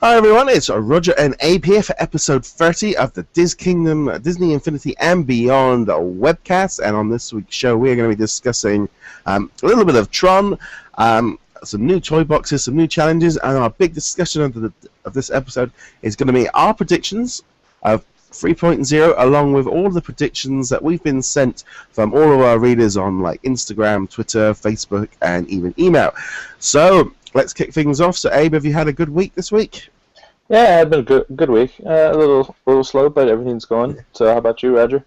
Hi everyone, it's Roger and Abe here for episode 30 of the Kingdom, Disney Infinity and Beyond webcast. And on this week's show, we're going to be discussing a little bit of Tron, some new toy boxes, some new challenges, and our big discussion of this episode is going to be our predictions of 3.0, along with all the predictions that we've been sent from all of our readers on like Instagram, Twitter, Facebook, and even email. So let's kick things off. So Abe, have you had a good week this week? Yeah, it's been a good week. A little slow, but everything's going. So how about you, Roger?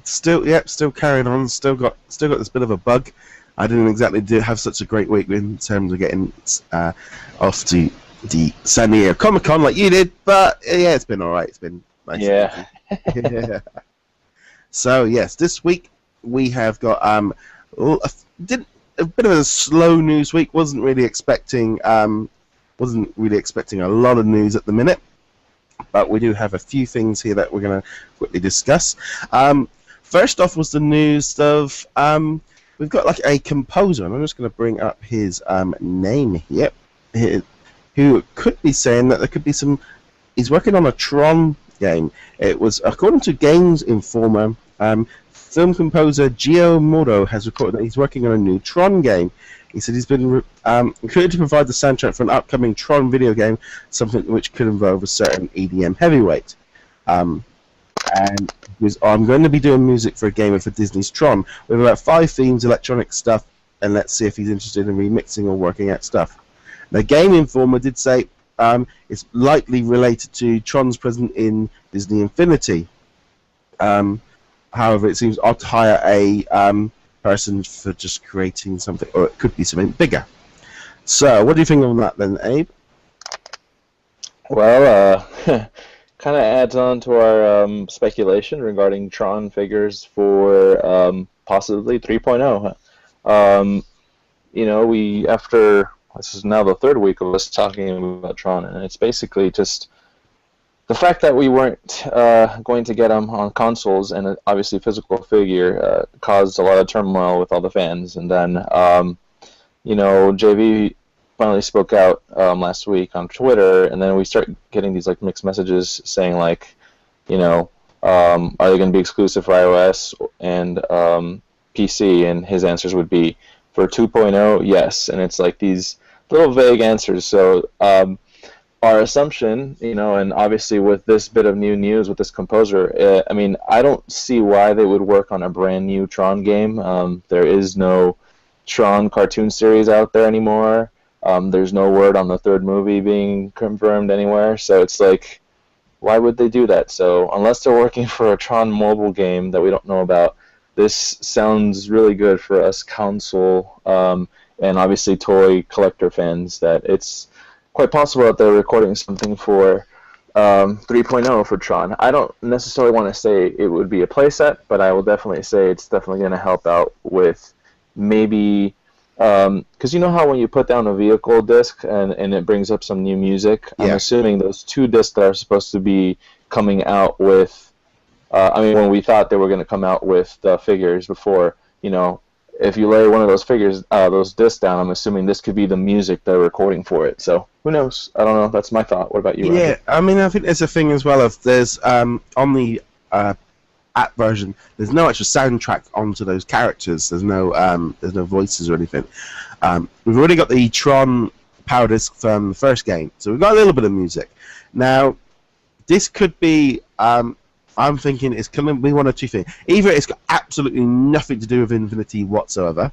Still carrying on. Still got this bit of a bug. I didn't exactly have such a great week in terms of getting off to the San Diego Comic-Con like you did, but yeah, it's been all right. It's been nice. Yeah. Yeah. So yes, this week we have got a bit of a slow news week. Wasn't really expecting a lot of news at the minute, but we do have a few things here that we're going to quickly discuss. First off was the news of we've got like a composer, and I'm just going to bring up his name here, who could be saying that there could be some. He's working on a Tron game. It was, according to Games Informer, film composer Gio Moro has reported that he's working on a new Tron game. He said he's been recruited to provide the soundtrack for an upcoming Tron video game, something which could involve a certain EDM heavyweight. And I'm going to be doing music for a game for Disney's Tron with about 5 themes, electronic stuff, and let's see if he's interested in remixing or working out stuff. The Game Informer did say it's likely related to Tron's presence in Disney Infinity. However, it seems odd to hire a person for just creating something, or it could be something bigger. So, what do you think of that then, Abe? Well, kind of adds on to our speculation regarding Tron Figures for possibly 3.0. This is now the third week of us talking about Tron, and it's basically just the fact that we weren't going to get them on consoles and obviously physical figure caused a lot of turmoil with all the fans. And then, JV finally spoke out last week on Twitter, and then we start getting these like mixed messages saying like, are they going to be exclusive for iOS and PC? And his answers would be for 2.0, yes. And it's like these little vague answers. So our assumption, and obviously with this bit of new news with this composer, I don't see why they would work on a brand new Tron game. There is no Tron cartoon series out there anymore. There's no word on the third movie being confirmed anywhere. So it's like, why would they do that? So unless they're working for a Tron mobile game that we don't know about, this sounds really good for us console and obviously toy collector fans, that it's quite possible that they're recording something for 3.0 for Tron. I don't necessarily want to say it would be a playset, but I will definitely say it's definitely going to help out with maybe, because you know how when you put down a vehicle disc and it brings up some new music, yeah. I'm assuming those 2 discs that are supposed to be coming out with, when we thought they were going to come out with the figures before, if you lay one of those figures, those discs down, I'm assuming this could be the music they're recording for it. So who knows? I don't know. That's my thought. What about you, Roger? Yeah, I think there's a thing as well. If there's on the app version, there's no actual soundtrack onto those characters. There's no voices or anything. We've already got the Tron power disc from the first game, so we've got a little bit of music. Now, this could be. I'm thinking it's going to be one of 2 things. Either it's got absolutely nothing to do with Infinity whatsoever,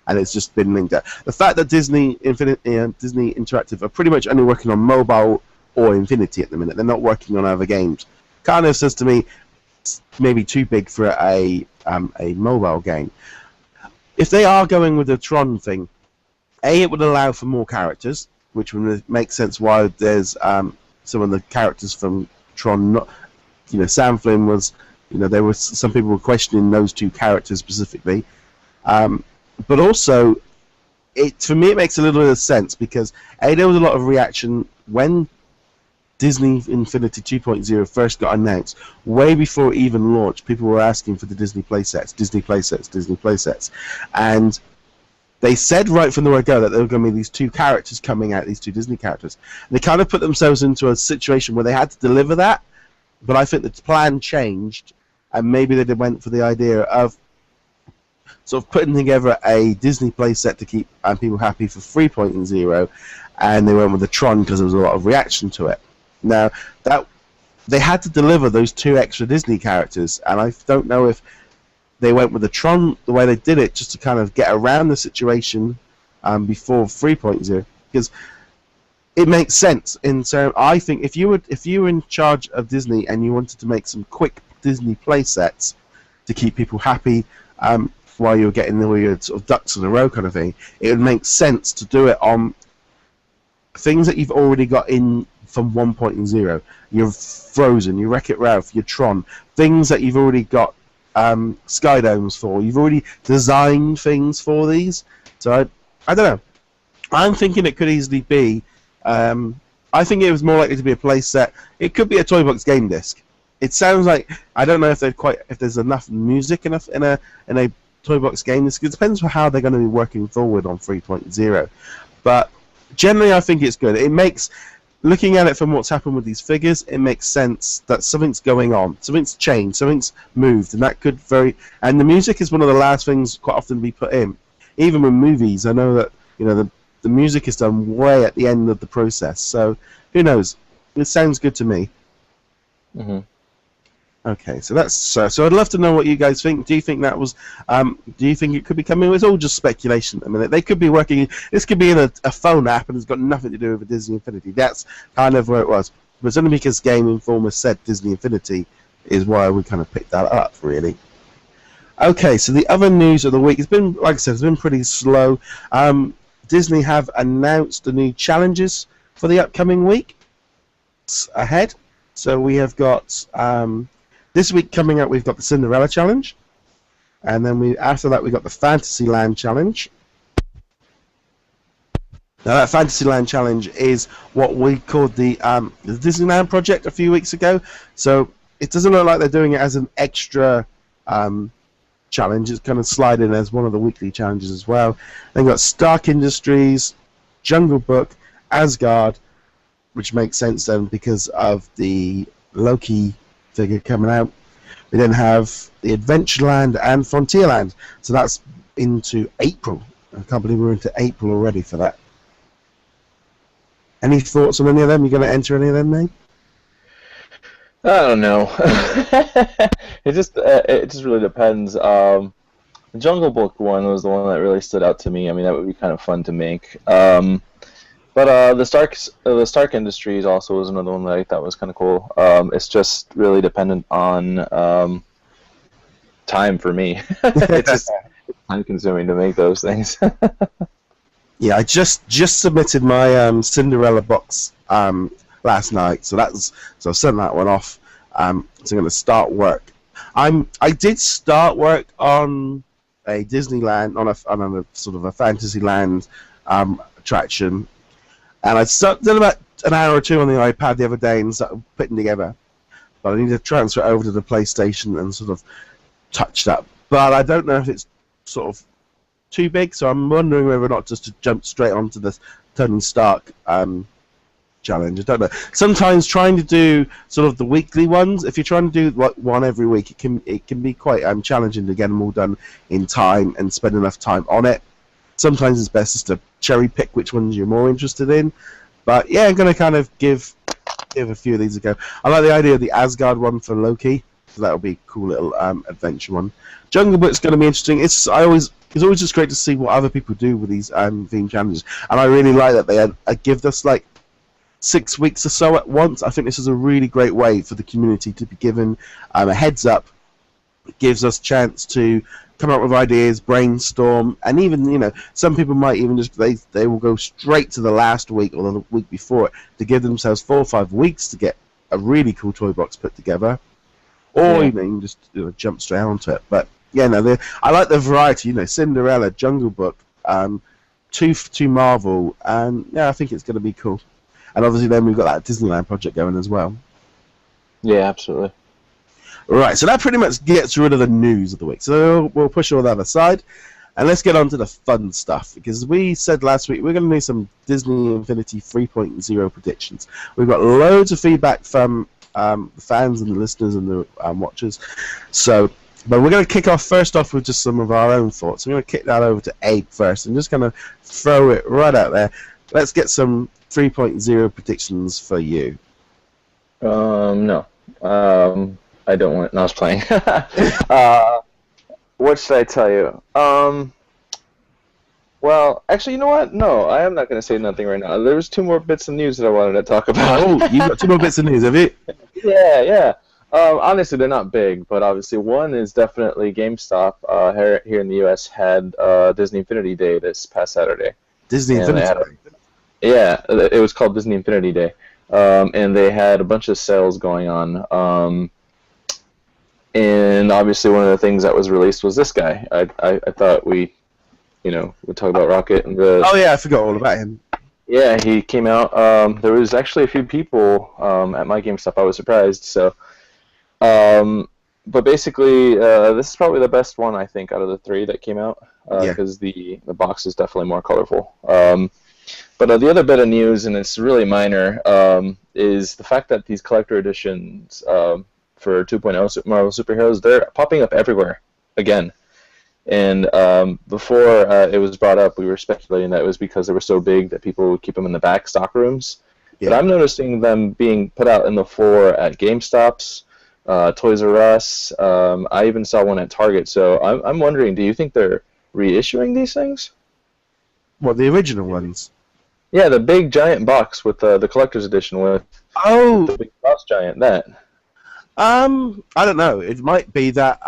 and it's just been linked out. The fact that Disney Interactive are pretty much only working on mobile or Infinity at the minute, they're not working on other games, kind of says to me it's maybe too big for a mobile game. If they are going with the Tron thing, it would allow for more characters, which would make sense why there's some of the characters from Tron not. Sam Flynn was, there were some people were questioning those 2 characters specifically, but also, for me it makes a little bit of sense because there was a lot of reaction when Disney Infinity 2.0 first got announced, way before it even launched. People were asking for the Disney Playsets, and They said right from the word go that there were going to be these two characters coming out, these two Disney characters. They kind of put themselves into a situation where they had to deliver that, but I think the plan changed, and maybe they went for the idea of sort of putting together a Disney playset to keep people happy for 3.0, and they went with the Tron because there was a lot of reaction to it. Now, that they had to deliver those two extra Disney characters, and I don't know if they went with the Tron the way they did it just to kind of get around the situation before 3.0, because it makes sense. So I think if you were in charge of Disney and you wanted to make some quick Disney play sets to keep people happy while you were getting all your sort of ducks in a row kind of thing, it would make sense to do it on things that you've already got in from 1.0. Your Frozen, your Wreck-It Ralph, your Tron, things that you've already got SkyDomes for. You've already designed things for these. So I don't know. I'm thinking it could easily be. I think it was more likely to be a play set. It could be a Toy Box game disc. It sounds like, I don't know if there's enough music in a Toy Box game disc. It depends on how they're going to be working forward on 3.0. But generally, I think it's good. It makes, looking at it from what's happened with these figures, it makes sense that something's going on, something's changed, something's moved, and that could and the music is one of the last things quite often to be put in. Even with movies, I know that the music is done way at the end of the process. So who knows? It sounds good to me. Mm-hmm. Okay, so that's so I'd love to know what you guys think. Do you think that was? Do you think it could be coming? It's all just speculation. I mean, they could be working. This could be in a phone app, and it's got nothing to do with Disney Infinity. That's kind of where it was. But it's only because Game Informer said Disney Infinity is why we kind of picked that up, really. Okay, so the other news of the week, it's been, like I said, it's been pretty slow. Disney have announced the new challenges for the upcoming week ahead. So we have got this week coming up. We've got the Cinderella challenge, and then after that we got the Fantasyland challenge. Now that Fantasyland challenge is what we called the Disneyland project a few weeks ago. So it doesn't look like they're doing it as an extra challenge. It's kind of slide in as one of the weekly challenges as well. Then we've got Stark Industries, Jungle Book, Asgard, which makes sense then because of the Loki figure coming out. We then have the Adventureland and Frontierland. So that's into April. I can't believe we're into April already for that. Any thoughts on any of them? You going to enter any of them, Nate? I don't know. it just really depends. The Jungle Book one was the one that really stood out to me. I mean, that would be kind of fun to make. But the Stark Industries also was another one that I thought was kind of cool. It's just really dependent on time for me. It's just time consuming to make those things. Yeah, I just submitted my Cinderella box last night, so I sent that one off. So I'm going to start work. I did start work on a Disneyland on a sort of a Fantasyland attraction, and I did about an hour or two on the iPad the other day and started putting together. But I need to transfer it over to the PlayStation and sort of touch that. But I don't know if it's sort of too big, so I'm wondering whether or not just to jump straight onto the Tony Stark challenge. I don't know. Sometimes trying to do sort of the weekly ones, if you're trying to do like one every week, it can be quite challenging to get them all done in time and spend enough time on it. Sometimes it's best just to cherry pick which ones you're more interested in. But yeah, I'm going to kind of give a few of these a go. I like the idea of the Asgard one for Loki, so that'll be a cool little adventure one. Jungle Book's going to be interesting. It's always just great to see what other people do with these theme challenges, and I really like that they give us like 6 weeks or so at once. I think this is a really great way for the community to be given a heads up. It gives us a chance to come up with ideas, brainstorm, and even some people might even just they will go straight to the last week or the week before it to give themselves 4 or 5 weeks to get a really cool toy box put together, or even just jump straight onto it. But yeah, no, I like the variety. Cinderella, Jungle Book, to Marvel, and yeah, I think it's going to be cool. And obviously, then we've got that Disneyland project going as well. Yeah, absolutely. Right, so that pretty much gets rid of the news of the week. So we'll push all that aside. And let's get on to the fun stuff, because we said last week we're going to do some Disney Infinity 3.0 predictions. We've got loads of feedback from the fans and the listeners and the watchers. But we're going to kick off first off with just some of our own thoughts. I'm going to kick that over to Abe first. I'm just going to throw it right out there. Let's get some 3.0 predictions for you. No. I don't want. No, I was playing. What should I tell you? Well, actually, you know what? No, I am not going to say nothing right now. There's 2 more bits of news that I wanted to talk about. Oh, you got 2 more bits of news, have you? Yeah. Honestly, they're not big, but obviously one is definitely GameStop here in the U.S. had Disney Infinity Day this past Saturday. Disney Infinity Day? Yeah, it was called Disney Infinity Day. And they had a bunch of sales going on. And obviously one of the things that was released was this guy. I thought we'd talk about Rocket. Oh, yeah, I forgot all about him. Yeah, he came out. There was actually a few people at my GameStop. I was surprised. So, but basically, this is probably the best one, I think, out of the 3 that came out, because the box is definitely more colorful. But the other bit of news, and it's really minor, is the fact that these collector editions for 2.0 Marvel Superheroes, they're popping up everywhere again. And before it was brought up, we were speculating that it was because they were so big that people would keep them in the back stock rooms. Yeah. But I'm noticing them being put out in the floor at GameStops, Toys R Us. I even saw one at Target. So I'm wondering, do you think they're reissuing these things? What, the original ones? Yeah, the big giant box with the collector's edition with the big boss giant. That. I don't know. It might be that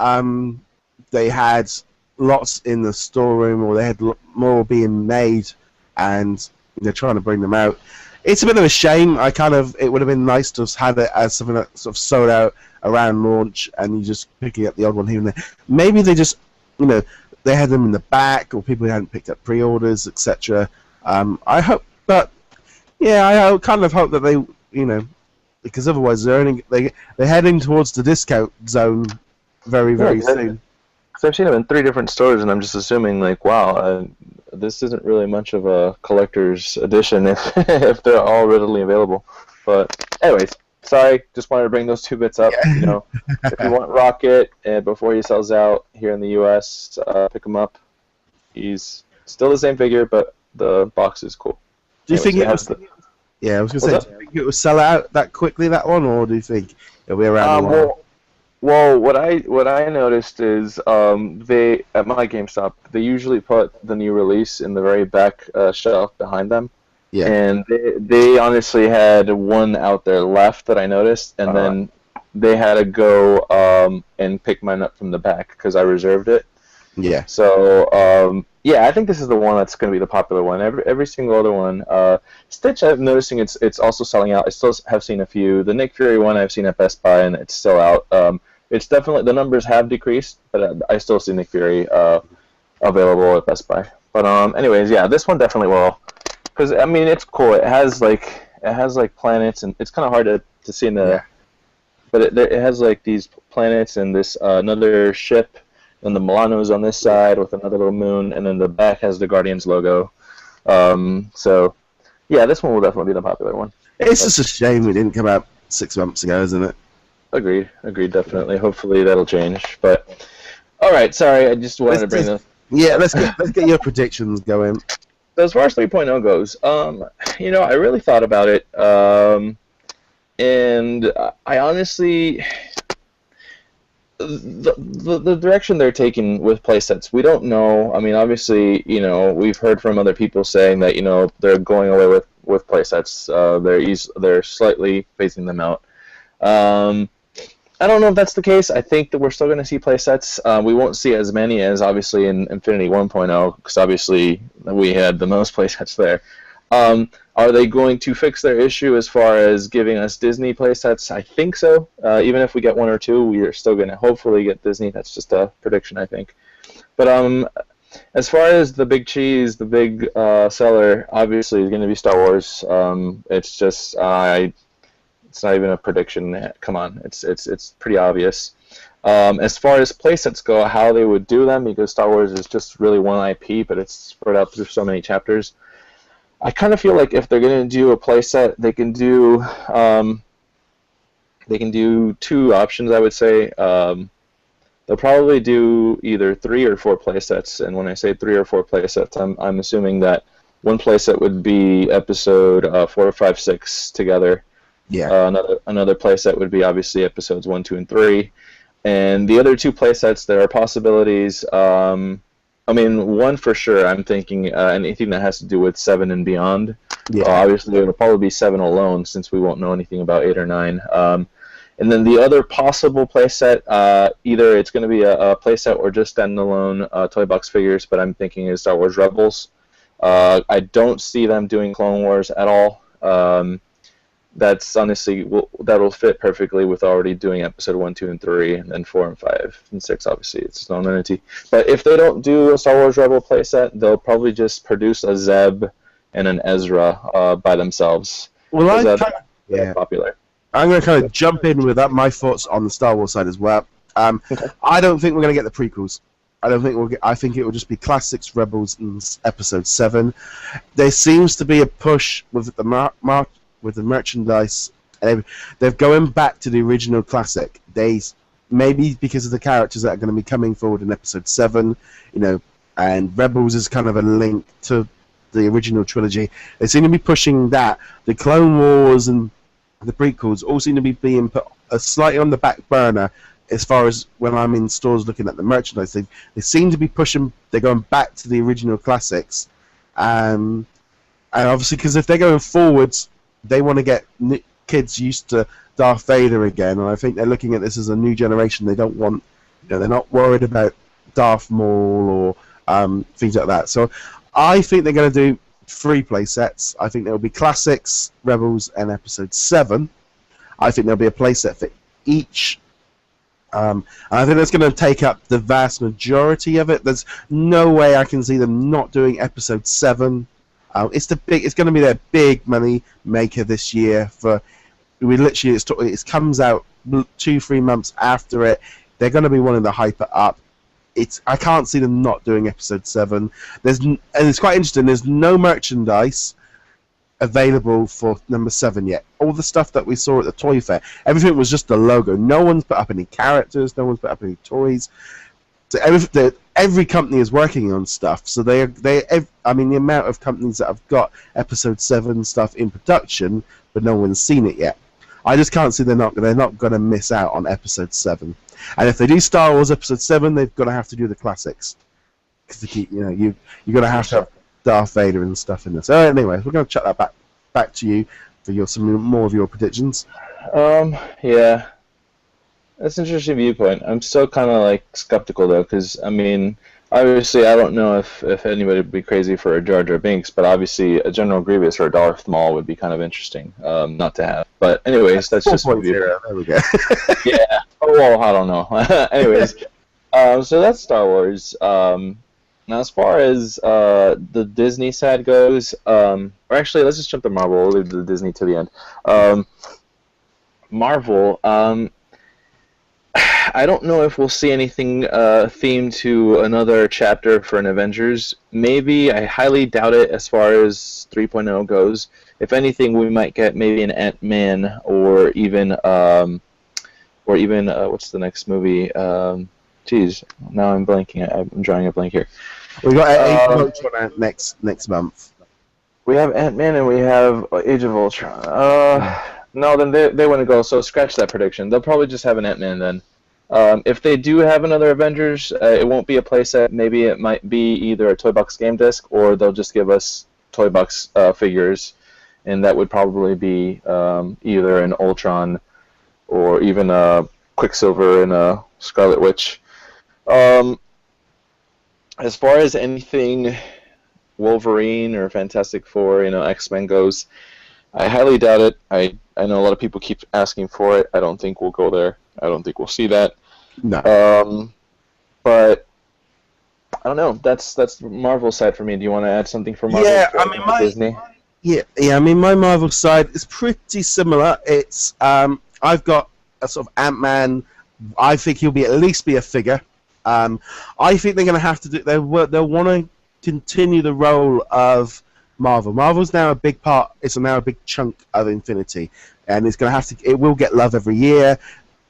they had lots in the storeroom, or they had more being made, and they're trying to bring them out. It's a bit of a shame. It would have been nice to have had it as something that sort of sold out around launch, and you just picking up the odd one here and there. Maybe they just, they had them in the back, or people who hadn't picked up pre-orders, etc. I hope, but yeah, I kind of hope that they, because otherwise they're heading towards the discount zone very, very soon. Because I've seen them in 3 different stores, and I'm just assuming, wow, this isn't really much of a collector's edition if they're all readily available. But anyways, sorry, just wanted to bring those 2 bits up. Yeah. If you want Rocket before he sells out here in the U.S., pick him up. He's still the same figure, but the box is cool. Do you think it was? Yeah, I was going to say, do you think it will sell out that quickly, that one, or do you think it'll be around a while? Well, what I noticed is they at my GameStop, they usually put the new release in the very back shelf behind them. Yeah. And they honestly had one out there left that I noticed, and then they had to go and pick mine up from the back because I reserved it. Yeah. So yeah, I think this is the one that's going to be the popular one. Every single other one, Stitch, I'm noticing it's also selling out. I still have seen a few. The Nick Fury one I've seen at Best Buy, and it's still out. It's definitely, the numbers have decreased, but I still see Nick Fury available at Best Buy. But anyways, yeah, this one definitely will, because I mean it's cool. It has like planets, and it's kind of hard to see in the, but it has like these planets and this another ship, and the Milano's on this side with another little moon, and then the back has the Guardians logo. So yeah, this one will definitely be the popular one. It's just a shame it didn't come out 6 months ago, isn't it? Agreed, definitely. Hopefully that'll change. But all right, sorry, I just wanted to bring them. Yeah, let's get your predictions going. So as far as 3.0 goes, I really thought about it, and I honestly, the direction they're taking with playsets, we don't know. I mean, obviously, we've heard from other people saying that they're going away with playsets. They're slightly phasing them out. I don't know if that's the case. I think that we're still going to see playsets. We won't see as many as obviously in Infinity 1.0, because obviously we had the most playsets there. Are they going to fix their issue as far as giving us Disney playsets? I think so. Even if we get 1 or 2, we are still going to hopefully get Disney. That's just a prediction, I think. But as far as the big cheese, the big seller, obviously is going to be Star Wars. It's not even a prediction. Come on, it's pretty obvious. As far as playsets go, how they would do them, because Star Wars is just really one IP, but it's spread out through so many chapters. I kind of feel like if they're going to do a playset, they can do two options, I would say. They'll probably do either 3 or 4 playsets, and when I say 3 or 4 playsets, I'm assuming that one playset would be episode 4, 5, 6 together. Yeah. Another playset would be obviously episodes 1, 2, and 3, and the other 2 playsets, there are possibilities. One for sure. I'm thinking anything that has to do with 7 and beyond. Yeah. Obviously, it'll probably be 7 alone, since we won't know anything about 8 or 9. And then the other possible playset, either it's going to be a playset or just standalone toy box figures, but I'm thinking is Star Wars Rebels. I don't see them doing Clone Wars at all. That's honestly, that'll fit perfectly with already doing episode 1, 2, and 3, and then 4 and 5 and 6, obviously. It's its own entity. But if they don't do a Star Wars Rebel playset, they'll probably just produce a Zeb and an Ezra by themselves. Well, popular. I'm going to kind of jump in with my thoughts on the Star Wars side as well. Okay. I don't think we're going to get the prequels. I think it will just be Classics, Rebels, and Episode 7. There seems to be a push with the with the merchandise. They're going back to the original classic days, maybe because of the characters that are going to be coming forward in Episode 7. And Rebels is kind of a link to the original trilogy. They seem to be pushing that. The Clone Wars and the prequels all seem to be being put slightly on the back burner as far as when I'm in stores looking at the merchandise. They seem to be pushing, they're going back to the original classics. And obviously, because if they're going forwards, they want to get kids used to Darth Vader again. And I think they're looking at this as a new generation. They don't want, they're not worried about Darth Maul or things like that. So I think they're going to do 3 play sets. I think there will be Classics, Rebels, and Episode 7. I think there'll be a play set for each. And I think that's going to take up the vast majority of it. There's no way I can see them not doing Episode 7. It's going to be their big money maker this year. It comes out 2-3 months after it. They're going to be wanting to hype it up. I can't see them not doing Episode 7. And it's quite interesting. There's no merchandise available for number 7 yet. All the stuff that we saw at the Toy Fair, everything was just the logo. No one's put up any characters. No one's put up any toys. So every company is working on stuff. So the amount of companies that have got Episode 7 stuff in production, but no one's seen it yet. I just can't see they're not going to miss out on Episode 7. And if they do Star Wars Episode 7, they've got to have to do the classics, because you're going to have Darth Vader and stuff in there. So anyway, we're going to chuck that back to you for some more of your predictions. Yeah, that's an interesting viewpoint. I'm still kind of skeptical though, because obviously I don't know if anybody would be crazy for a Jar Jar Binks, but obviously a General Grievous or a Darth Maul would be kind of interesting not to have. But anyways, that's just my viewpoint. There we go. Yeah. Oh, well, I don't know. Anyways, so that's Star Wars. Now, as far as the Disney side goes, or actually, let's just jump to Marvel. We'll leave the Disney to the end. Marvel, I don't know if we'll see anything themed to another chapter for an Avengers. Maybe. I highly doubt it as far as 3.0 goes. If anything, we might get maybe an Ant-Man or even what's the next movie? Geez, now I'm blanking. I'm drawing a blank here. We got Age of Ultron next month. We have Ant-Man and we have Age of Ultron. No, then they wouldn't go. So scratch that prediction. They'll probably just have an Ant-Man then. If they do have another Avengers, it won't be a playset. Maybe it might be either a Toy Box game disc, or they'll just give us Toy Box figures, and that would probably be either an Ultron or even a Quicksilver and a Scarlet Witch. As far as anything Wolverine or Fantastic Four, X-Men goes, I highly doubt it. I know a lot of people keep asking for it. I don't think we'll go there. I don't think we'll see that. No. But I don't know. That's the Marvel side for me. Do you want to add something for Marvel? Yeah, Disney. Yeah. My Marvel side is pretty similar. It's I've got a sort of Ant-Man, I think he'll at least be a figure. I think they're going to have to do. They'll want to continue the role of Marvel. Marvel's now a big part. It's now a big chunk of Infinity, and it's going to have to. It will get love every year.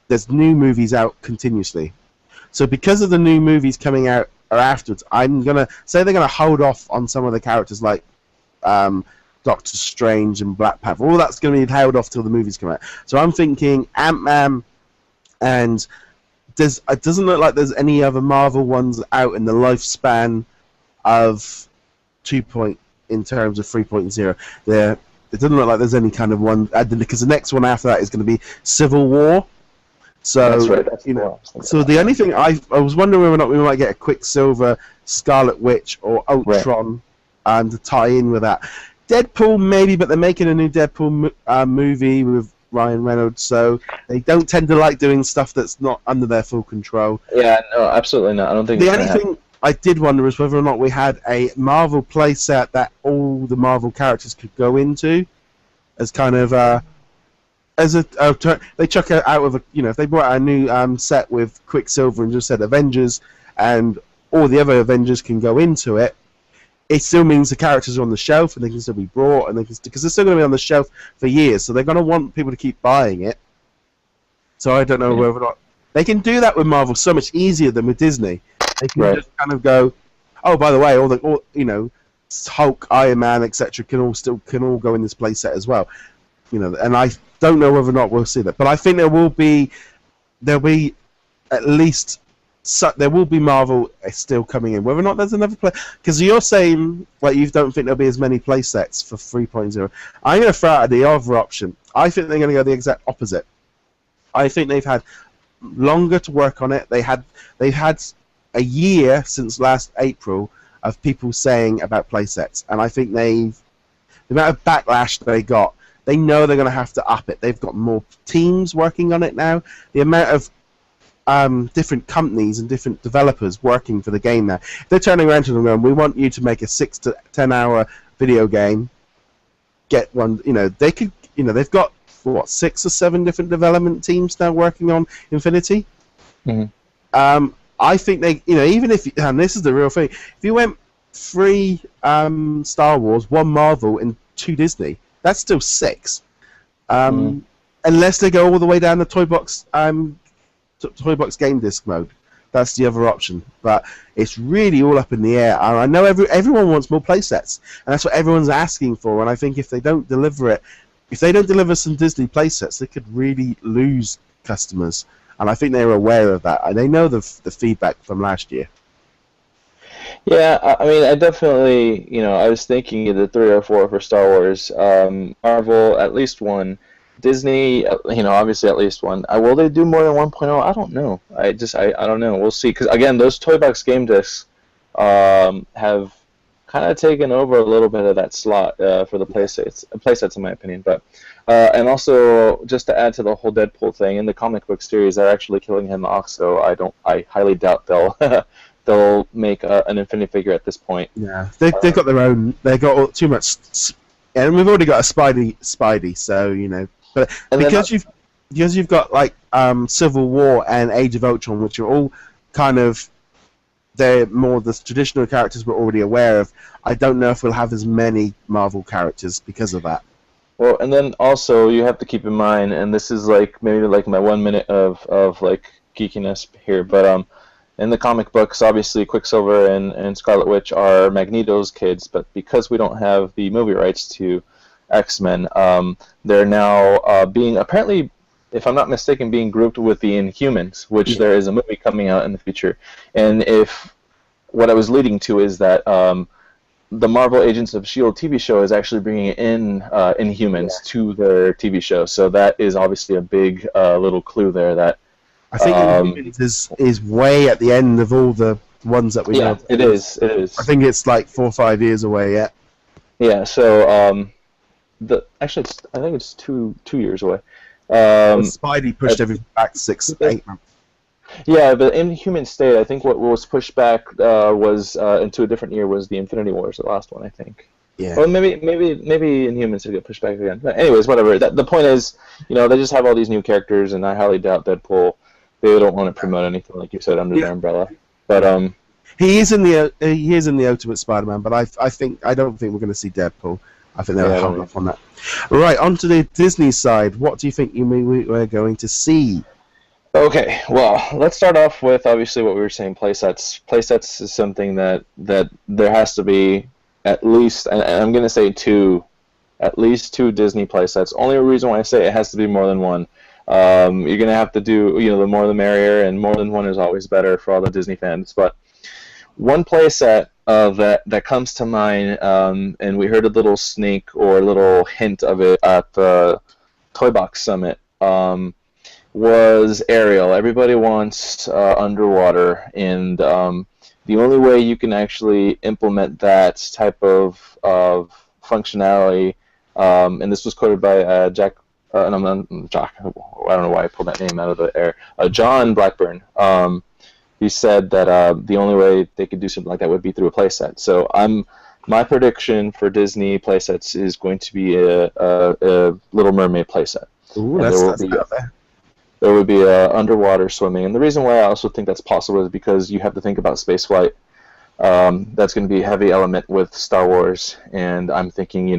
There's new movies out continuously. So because of the new movies coming out or afterwards, I'm going to say they're going to hold off on some of the characters like Doctor Strange and Black Panther. All that's going to be held off till the movies come out. So I'm thinking Ant-Man, and it doesn't look like there's any other Marvel ones out in the lifespan of 2. In terms of 3.0. It doesn't look like there's any kind of one, because the next one after that is going to be Civil War. So that's right. That's so the only thing I was wondering whether or not we might get a Quicksilver, Scarlet Witch, or Ultron, to tie in with that. Deadpool maybe, but they're making a new Deadpool movie with Ryan Reynolds, so they don't tend to like doing stuff that's not under their full control. Yeah, no, absolutely not. I don't think the only thing I did wonder is whether or not we had a Marvel playset that all the Marvel characters could go into, as kind of they chuck it out of if they brought out a new set with Quicksilver and just said Avengers and all the other Avengers can go into it. It still means the characters are on the shelf and they can still be brought, and because they're still going to be on the shelf for years, so they're going to want people to keep buying it. So I don't know whether or not they can do that with Marvel so much easier than with Disney. They can just kind of go, oh, by the way, Hulk, Iron Man, etc. can all go in this playset as well. And I don't know whether or not we'll see that, but I think there'll be at least. So there will be Marvel still coming in. Whether or not there's another play, because you're saying like you don't think there'll be as many play sets for 3.0. I'm going to throw out the other option. I think they're going to go the exact opposite. I think they've had longer to work on it. They've had a year since last April of people saying about play sets, and I think the amount of backlash they got, they know they're going to have to up it. They've got more teams working on it now. The amount of different companies and different developers working for the game now. They're turning around to them going, we want you to make a 6 to 10 hour video game. Get one, they could, they've got, 6 or 7 different development teams now working on Infinity? Mm-hmm. I think they, even if, and this is the real thing, if you went 3 Star Wars, 1 Marvel, and 2 Disney, that's still 6. Unless they go all the way down the Toy Box game disc mode. That's the other option, but it's really all up in the air. I know everyone wants more playsets, and that's what everyone's asking for. And I think if they don't deliver some Disney playsets, they could really lose customers. And I think they're aware of that. And they know the feedback from last year. Yeah, I mean, I definitely, I was thinking either 3 or 4 for Star Wars. Marvel, at least 1. Disney, obviously at least 1. Will they do more than 1.0? I don't know. I don't know. We'll see. Because again, those Toy Box game discs have kind of taken over a little bit of that slot for the playsets, in my opinion. But and also just to add to the whole Deadpool thing, in the comic book series, they're actually killing him off. So I highly doubt they'll make an Infinity figure at this point. Yeah, they've got their own. They've got too much. And we've already got a Spidey, so But because you've got like Civil War and Age of Ultron, which are all kind of they're more the traditional characters we're already aware of. I don't know if we'll have as many Marvel characters because of that. Well, and then also you have to keep in mind, and this is maybe my 1 minute of geekiness here, but in the comic books, obviously Quicksilver and Scarlet Witch are Magneto's kids, but because we don't have the movie rights to X-Men, they're now being, apparently, if I'm not mistaken, being grouped with the Inhumans, which there is a movie coming out in the future. And what I was leading to is that the Marvel Agents of S.H.I.E.L.D. TV show is actually bringing in Inhumans to their TV show. So that is obviously a big little clue there that I think Inhumans is way at the end of all the ones that we know. Yeah, it is. I think it's like 4 or 5 years away yet. Yeah, so I think it's two years away. Spidey pushed everything back 6, 8 months. Yeah, but Inhuman State, I think what was pushed back was into a different year was the Infinity Wars, the last one, I think. Yeah. Well, maybe Inhumans will get pushed back again. But anyways, whatever. The point is, they just have all these new characters, and I highly doubt Deadpool they don't want to promote anything, like you said, under their umbrella. But he is in the Ultimate Spider-Man, but I don't think we're going to see Deadpool. I think they'll hold off on that. Right, on to the Disney side. What do you think we're going to see? Okay, well, let's start off with obviously what we were saying, playsets. Playsets is something that there has to be at least, and I'm going to say at least two Disney playsets. Only reason why I say it has to be more than one. You're going to have to do, the more the merrier, and more than one is always better for all the Disney fans. But one playset that comes to mind, and we heard a little sneak or a little hint of it at the Toy Box Summit, was Ariel. Everybody wants underwater, and the only way you can actually implement that type of functionality, and this was quoted by Jack. I don't know why I pulled that name out of the air. John Blackburn. He said that the only way they could do something like that would be through a playset. So my prediction for Disney playsets is going to be a Little Mermaid playset. Ooh, that's out there. There would be underwater swimming, and the reason why I also think that's possible is because you have to think about spaceflight. That's going to be a heavy element with Star Wars, and I'm thinking,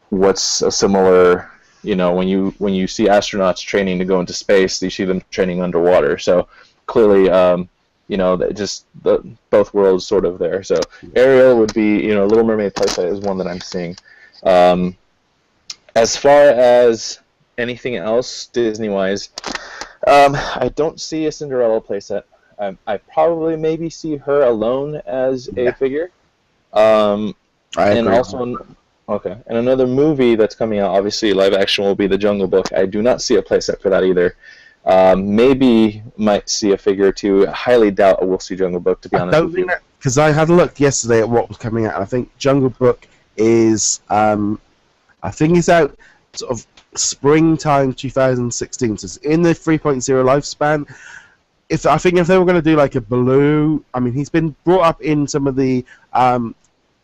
what's a similar, when you see astronauts training to go into space, you see them training underwater. So clearly, both worlds sort of there. So Ariel would be, Little Mermaid playset is one that I'm seeing. As far as anything else Disney-wise, I don't see a Cinderella playset. I probably maybe see her alone as a figure. And another movie that's coming out, obviously live action, will be The Jungle Book. I do not see a playset for that either. Maybe might see a figure or two. I highly doubt we'll see Jungle Book, to be honest with you. Because I had a look yesterday at what was coming out, and I think Jungle Book is, I think it's out sort of springtime 2016, so it's in the 3.0 lifespan. I think if they were going to do like a Baloo, I mean, he's been brought up in some of the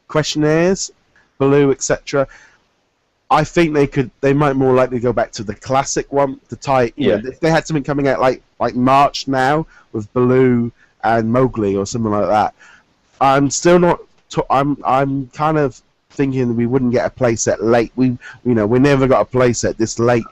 questionnaires, Baloo, etc. I think they might more likely go back to the classic one to tie. If they had something coming out like March now with Baloo and Mowgli or something like that, I'm still not. I'm kind of thinking we wouldn't get a playset late. We never got a playset this late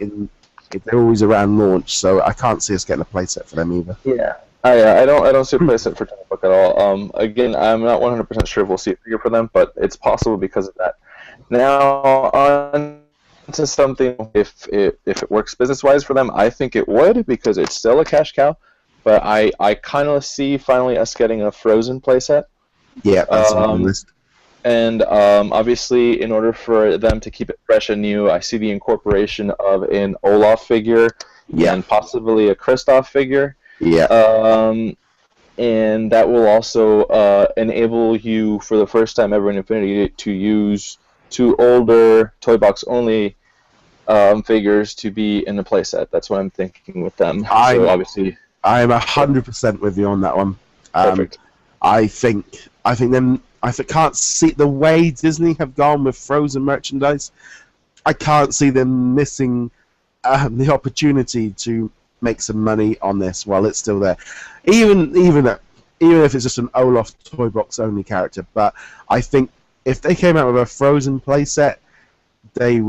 they're always around launch, so I can't see us getting a playset for them either. Yeah. I don't see a playset for Jungle Book at all. Again, I'm not 100% sure if we'll see a figure for them, but it's possible because of that. Now, on to something, if it works business-wise for them, I think it would, because it's still a cash cow, but I kind of see finally us getting a Frozen playset. Yeah, that's on the list. And obviously, in order for them to keep it fresh and new, I see the incorporation of an Olaf figure and possibly a Kristoff figure. Yeah. And that will also enable you, for the first time ever in Infinity, to use two older Toy Box only figures to be in the playset. That's what I'm thinking with them. So obviously, I'm 100% with you on that one. Perfect. I can't see the way Disney have gone with Frozen merchandise. I can't see them missing the opportunity to make some money on this while it's still there. Even if it's just an Olaf Toy Box only character. But I think if they came out with a Frozen playset, they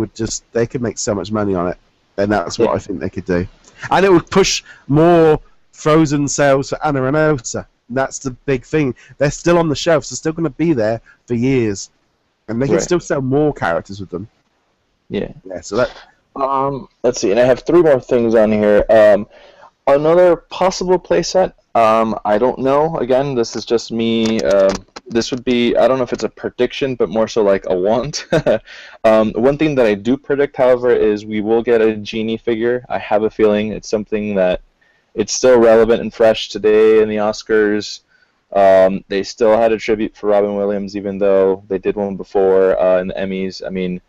could make so much money on it. And that's what I think they could do. And it would push more Frozen sales for Anna and Elsa. That's the big thing. They're still on the shelves. They're still going to be there for years, and they can still sell more characters with them. Yeah. So that. Let's see, and I have three more things on here. Another possible playset. I don't know. Again, this is just me. This would be, I don't know if it's a prediction, but more so like a want. One thing that I do predict, however, is we will get a Genie figure. I have a feeling it's something that it's still relevant and fresh today in the Oscars. They still had a tribute for Robin Williams, even though they did one before in the Emmys. I mean,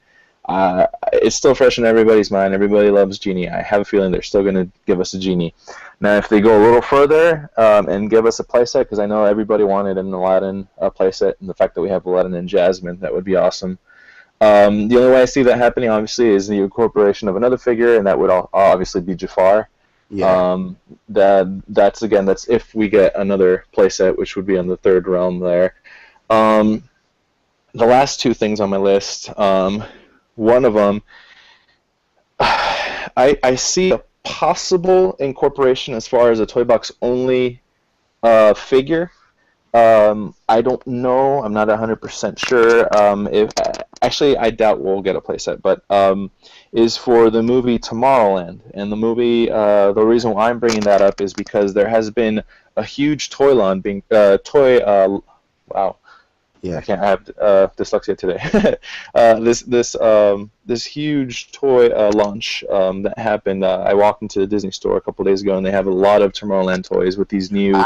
it's still fresh in everybody's mind. Everybody loves Genie. I have a feeling they're still going to give us a Genie. Now, if they go a little further and give us a playset, because I know everybody wanted an Aladdin playset, and the fact that we have Aladdin and Jasmine, that would be awesome. The only way I see that happening, obviously, is the incorporation of another figure, and that would obviously be Jafar. Yeah. That's if we get another playset, which would be on the third realm there. The last two things on my list, one of them, I see a possible incorporation as far as a toy box only figure. I don't know. I'm not 100% sure. If actually, I doubt we'll get a playset, but is for the movie Tomorrowland. And the movie, the reason why I'm bringing that up is because there has been a huge toy being wow. Yeah. I can't have dyslexia today. This huge toy launch that happened. I walked into the Disney store a couple days ago, and they have a lot of Tomorrowland toys with these new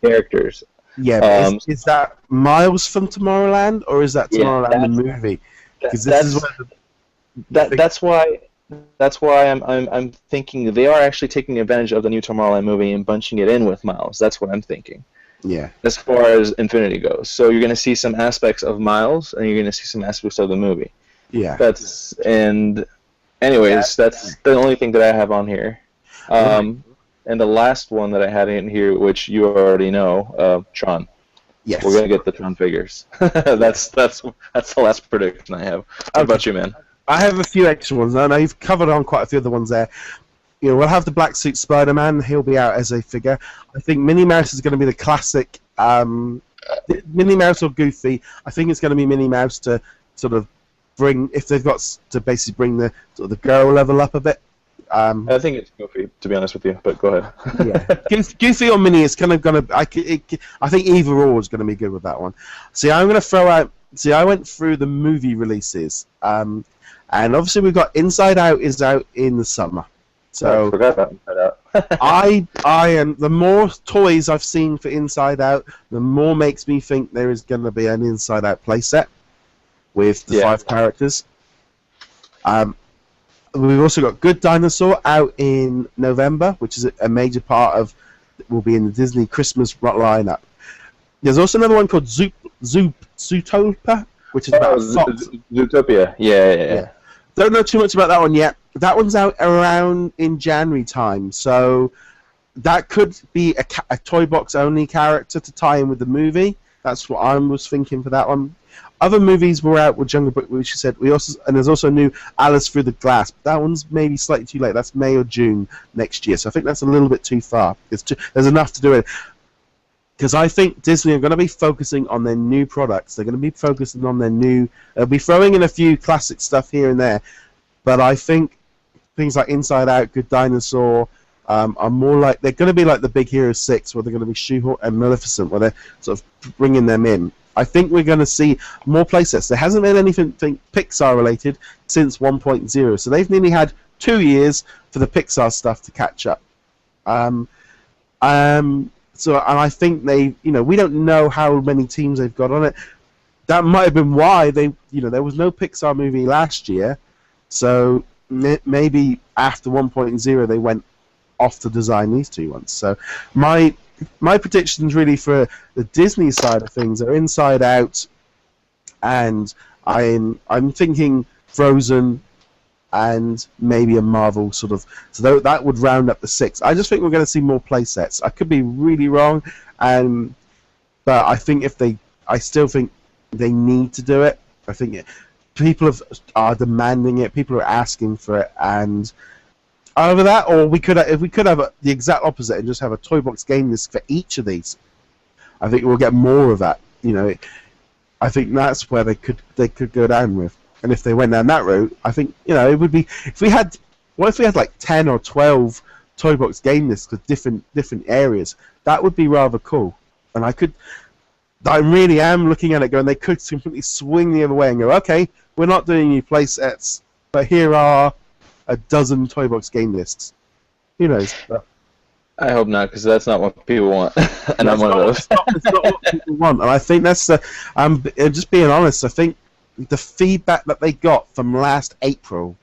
characters. Yeah, but is that Miles from Tomorrowland, or is that Tomorrowland the movie? Because that's why I'm thinking they are actually taking advantage of the new Tomorrowland movie and bunching it in with Miles. That's what I'm thinking. Yeah. As far as Infinity goes, so you're going to see some aspects of Miles, and you're going to see some aspects of the movie. Yeah. That's the only thing that I have on here. And the last one that I had in here, which you already know, Tron. Yes. We're gonna get the Tron figures. that's the last prediction I have. How about you, man? I have a few extra ones. I know you've covered on quite a few of the ones there. You know, we'll have the black suit Spider-Man. He'll be out as a figure. I think Minnie Mouse is going to be the classic. Minnie Mouse or Goofy. I think it's going to be Minnie Mouse to sort of bring, if they've got to basically bring the sort of the girl level up a bit. I think it's Goofy, to be honest with you, but go ahead. Yeah, Goofy or Minnie is kind of going to. I think either or is going to be good with that one. See, I'm going to throw out. See, I went through the movie releases, and obviously we've got Inside Out is out in the summer. So I forgot about Inside Out. I am. The more toys I've seen for Inside Out, the more makes me think there is going to be an Inside Out playset with the 5 characters. We've also got Good Dinosaur out in November, which is a major part of, will be in the Disney Christmas lineup. There's also another one called Zootopia, which is about Fox. Zootopia, yeah. Don't know too much about that one yet. That one's out around in January time, so that could be a toy box only character to tie in with the movie. That's what I was thinking for that one. Other movies were out with Jungle Book, which you said. And there's also a new Alice Through the Glass. But that one's maybe slightly too late. That's May or June next year. So I think that's a little bit too far. There's enough to do it. Because I think Disney are going to be focusing on their new products. They're going to be focusing on their new. They'll be throwing in a few classic stuff here and there. But I think things like Inside Out, Good Dinosaur, are more like, they're going to be like the Big Hero 6, where they're going to be Shoehorn and Maleficent, where they're sort of bringing them in. I think we're going to see more playsets. There hasn't been anything Pixar related since 1.0, so they've nearly had 2 years for the Pixar stuff to catch up. So, and I think we don't know how many teams they've got on it. That might have been why there was no Pixar movie last year, so maybe after 1.0 they went off to design these two ones. So my predictions really for the Disney side of things are Inside Out, and I'm thinking Frozen, and maybe a Marvel sort of. So that would round up the 6. I just think we're going to see more playsets. I could be really wrong, but I think I still think they need to do it. I think people are demanding it. People are asking for it, and either that, or if we could have the exact opposite and just have a toy box game list for each of these. I think we'll get more of that. I think that's where they could go down with. And if they went down that route, I think it would be. What if we had like 10 or 12 toy box game lists with different areas? That would be rather cool. And I really am looking at it going, they could completely swing the other way and go, okay, we're not doing any play sets, but here are a dozen toy box game lists. Who knows? I hope not, because that's not what people want, and I'm one of those. It's not what people want, and I think that's just being honest. I think the feedback that they got from last April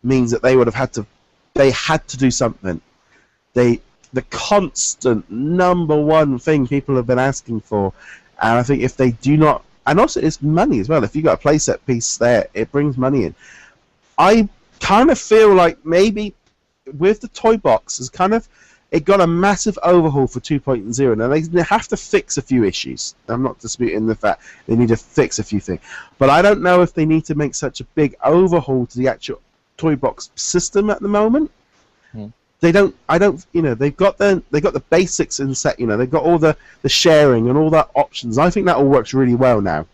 means that they would have had to do something. The constant number one thing people have been asking for, and I think if they do not, and also it's money as well. If you got a playset piece there, it brings money in. I kind of feel like maybe with the toy box, is kind of it got a massive overhaul for 2.0. Now they have to fix a few issues. I'm not disputing the fact they need to fix a few things, but I don't know if they need to make such a big overhaul to the actual toy box system at the moment. They don't. I don't. They've got the basics in set. They've got all the sharing and all that options. I think that all works really well now,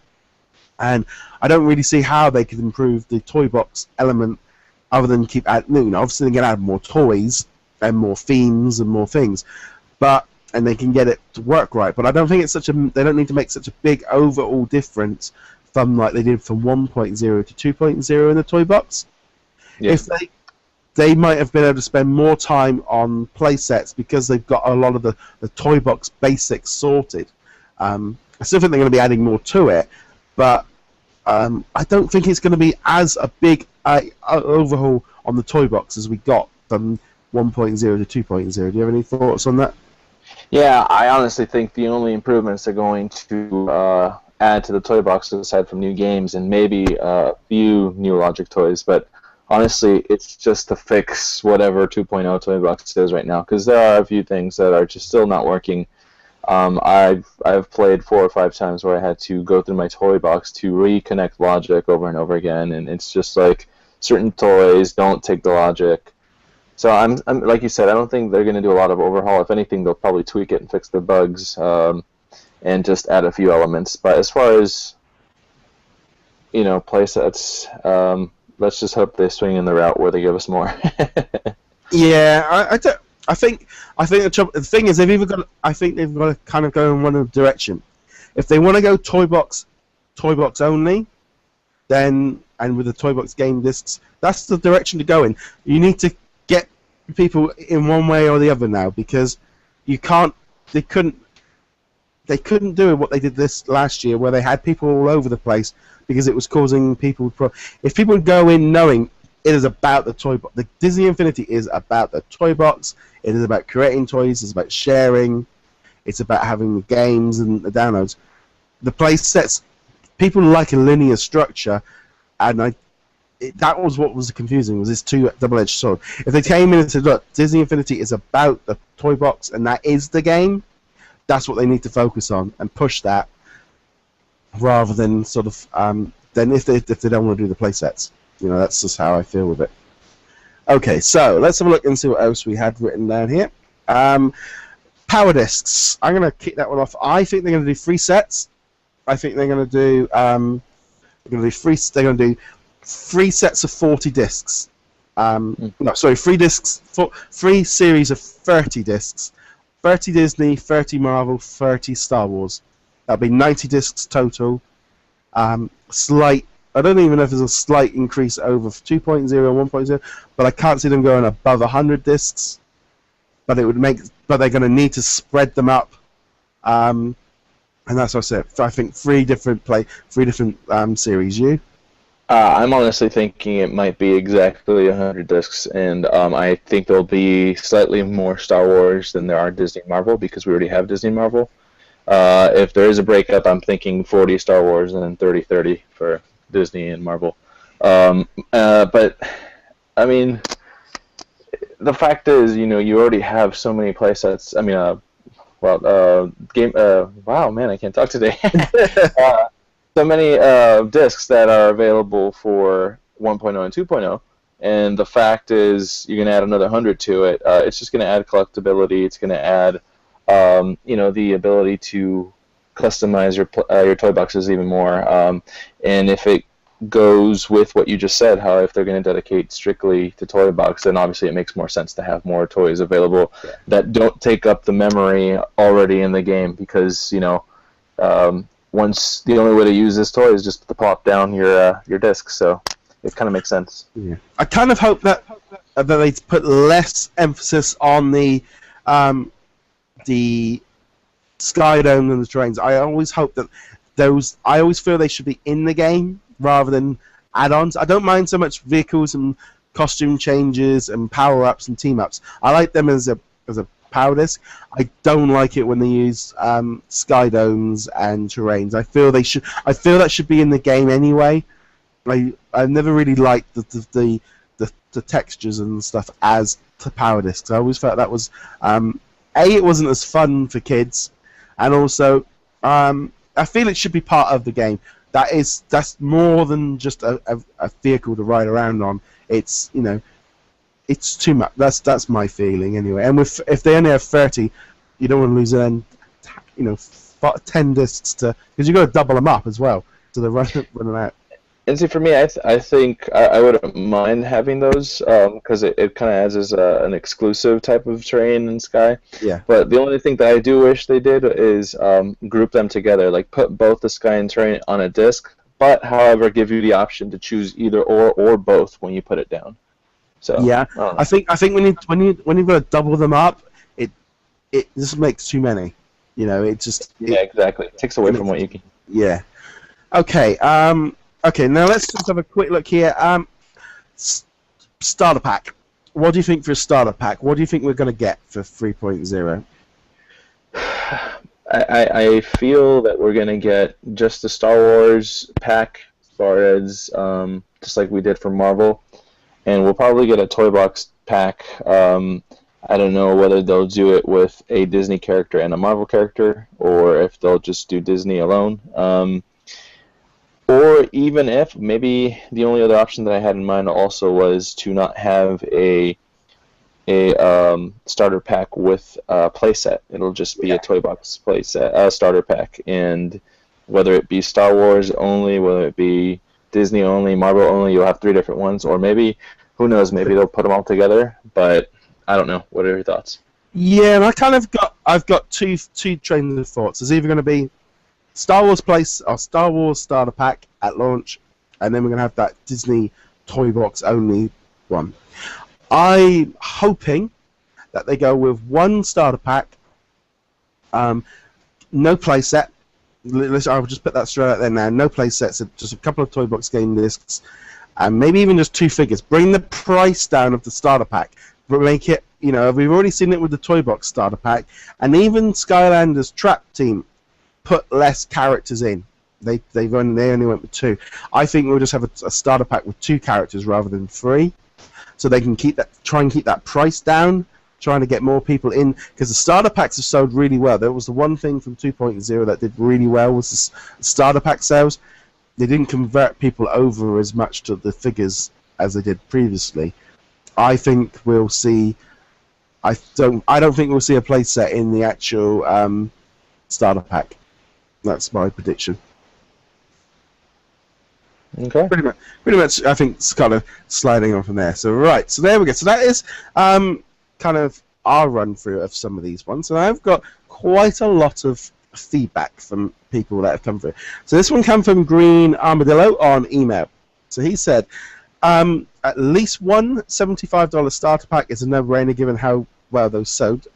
and I don't really see how they could improve the toy box element other than keep adding. Obviously they can add more toys and more themes and more things, and they can get it to work right. But I don't think it's they don't need to make such a big overall difference from like they did from 1.0 to 2.0 in the toy box. Yeah. If they might have been able to spend more time on play sets because they've got a lot of the toy box basics sorted. I still think they're going to be adding more to it, but I don't think it's going to be as a big overhaul on the toy box as we got from 1.0 to 2.0. Do you have any thoughts on that? Yeah, I honestly think the only improvements they're going to add to the toy box, aside from new games and maybe a few new Logic toys, but honestly, it's just to fix whatever 2.0 toy box is right now, because there are a few things that are just still not working. I've played 4 or 5 times where I had to go through my toy box to reconnect Logic over and over again, and it's just like certain toys don't take the Logic. So I'm like you said, I don't think they're going to do a lot of overhaul. If anything, they'll probably tweak it and fix the bugs and just add a few elements. But as far as playsets, let's just hope they swing in the route where they give us more. Yeah, I think the thing is they've got to kind of go in one direction. If they want to go toy box only, then and with the toy box game discs, that's the direction to go in. You need to get people in one way or the other now, because they couldn't do what they did this last year, where they had people all over the place because it was causing people. If people go in knowing it is about the toy box, the Disney Infinity is about the toy box. It is about creating toys. It's about sharing. It's about having the games and the downloads. The play sets, people like a linear structure, and that was what was confusing, was this two double-edged sword. If they came in and said, look, Disney Infinity is about the toy box and that is the game, that's what they need to focus on and push that, rather than sort of then if they don't want to do the play sets. That's just how I feel with it. Okay, so let's have a look and see what else we had written down here. Power discs. I'm going to kick that one off. I think they're going to do 3 sets. I think they're going to do They're going to do 3 sets of 40 discs. 3 discs. 3 series of 30 discs. 30 Disney, 30 Marvel, 30 Star Wars. That'll be 90 discs total. I don't even know if there's a slight increase over 2.0 and 1.0, but I can't see them going above 100 discs. But they're going to need to spread them up, and that's what I said. I think 3 different series. You? I'm honestly thinking it might be exactly 100 discs, and I think there'll be slightly more Star Wars than there are Disney Marvel, because we already have Disney Marvel. If there is a breakup, I'm thinking 40 Star Wars and then 30-30 for Disney and Marvel. But I mean, the fact is, you already have so many playsets. I mean, wow, man, I can't talk today. So many discs that are available for 1.0 and 2.0, and the fact is, you're going to add another 100 to it. It's just going to add collectability. It's going to add, the ability to customize your toy boxes even more. And if it goes with what you just said, how if they're going to dedicate strictly to toy box, then obviously it makes more sense to have more toys available that don't take up the memory already in the game, because once the only way to use this toy is just to plop down your disc, so it kind of makes sense. Yeah. I kind of hope that they put less emphasis on the SkyDome and the trains. I always hope that I always feel they should be in the game rather than add-ons. I don't mind so much vehicles and costume changes and power-ups and team-ups. I like them as a power disc. I don't like it when they use SkyDomes and terrains. I feel that should be in the game anyway. I've never really liked the textures and stuff as to power discs. I always felt that was it wasn't as fun for kids, and also I feel it should be part of the game. That's more than just a vehicle to ride around on. It's it's too much. That's my feeling anyway. And if they only have 30, you don't want to lose then 10 discs because you've got to double them up as well, so they're running out. And see, for me, I think I wouldn't mind having those because it kind of adds as an exclusive type of terrain in Sky. Yeah. But the only thing that I do wish they did is group them together, like put both the Sky and terrain on a disc, but however give you the option to choose either or both when you put it down. So yeah, I think when you've got to double them up, it just makes too many. Exactly. It takes away from what you can. Yeah. Okay. Okay, now let's just have a quick look here. Starter pack. What do you think for a starter pack? What do you think we're going to get for 3.0? I feel that we're going to get just the Star Wars pack as far as just like we did for Marvel. And we'll probably get a toy box pack. I don't know whether they'll do it with a Disney character and a Marvel character, or if they'll just do Disney alone. Or even if maybe the only other option that I had in mind also was to not have a starter pack with a playset. It'll just be a toy box playset, starter pack, and whether it be Star Wars only, whether it be Disney only, Marvel only, you'll have 3 different ones, or maybe who knows? Maybe they'll put them all together. But I don't know. What are your thoughts? Yeah, and I've got two trains of thoughts. There's either going to be Star Wars Star Wars starter pack at launch, and then we're going to have that Disney toy box only one. I'm hoping that they go with one starter pack, no playset. I'll just put that straight out there now. No playsets, just a couple of toy box game discs, and maybe even just 2 figures. Bring the price down of the starter pack, but make it. We've already seen it with the toy box starter pack, and even Skylanders Trap Team put less characters in. They only went with 2. I think we'll just have a starter pack with 2 characters rather than 3, so they can try and keep that price down, trying to get more people in, because the starter packs have sold really well. That was the one thing from 2.0 that did really well, was the starter pack sales. They didn't convert people over as much to the figures as they did previously. I think we'll see. I don't think we'll see a playset in the actual starter pack. That's my prediction. Okay. Pretty much. I think it's kind of sliding on from there. So right. So there we go. So that is kind of our run through of some of these ones, and I've got quite a lot of feedback from people that have come through. So this one came from Green Armadillo on email. So he said, at least one $75 starter pack is a no-brainer given how well those sold.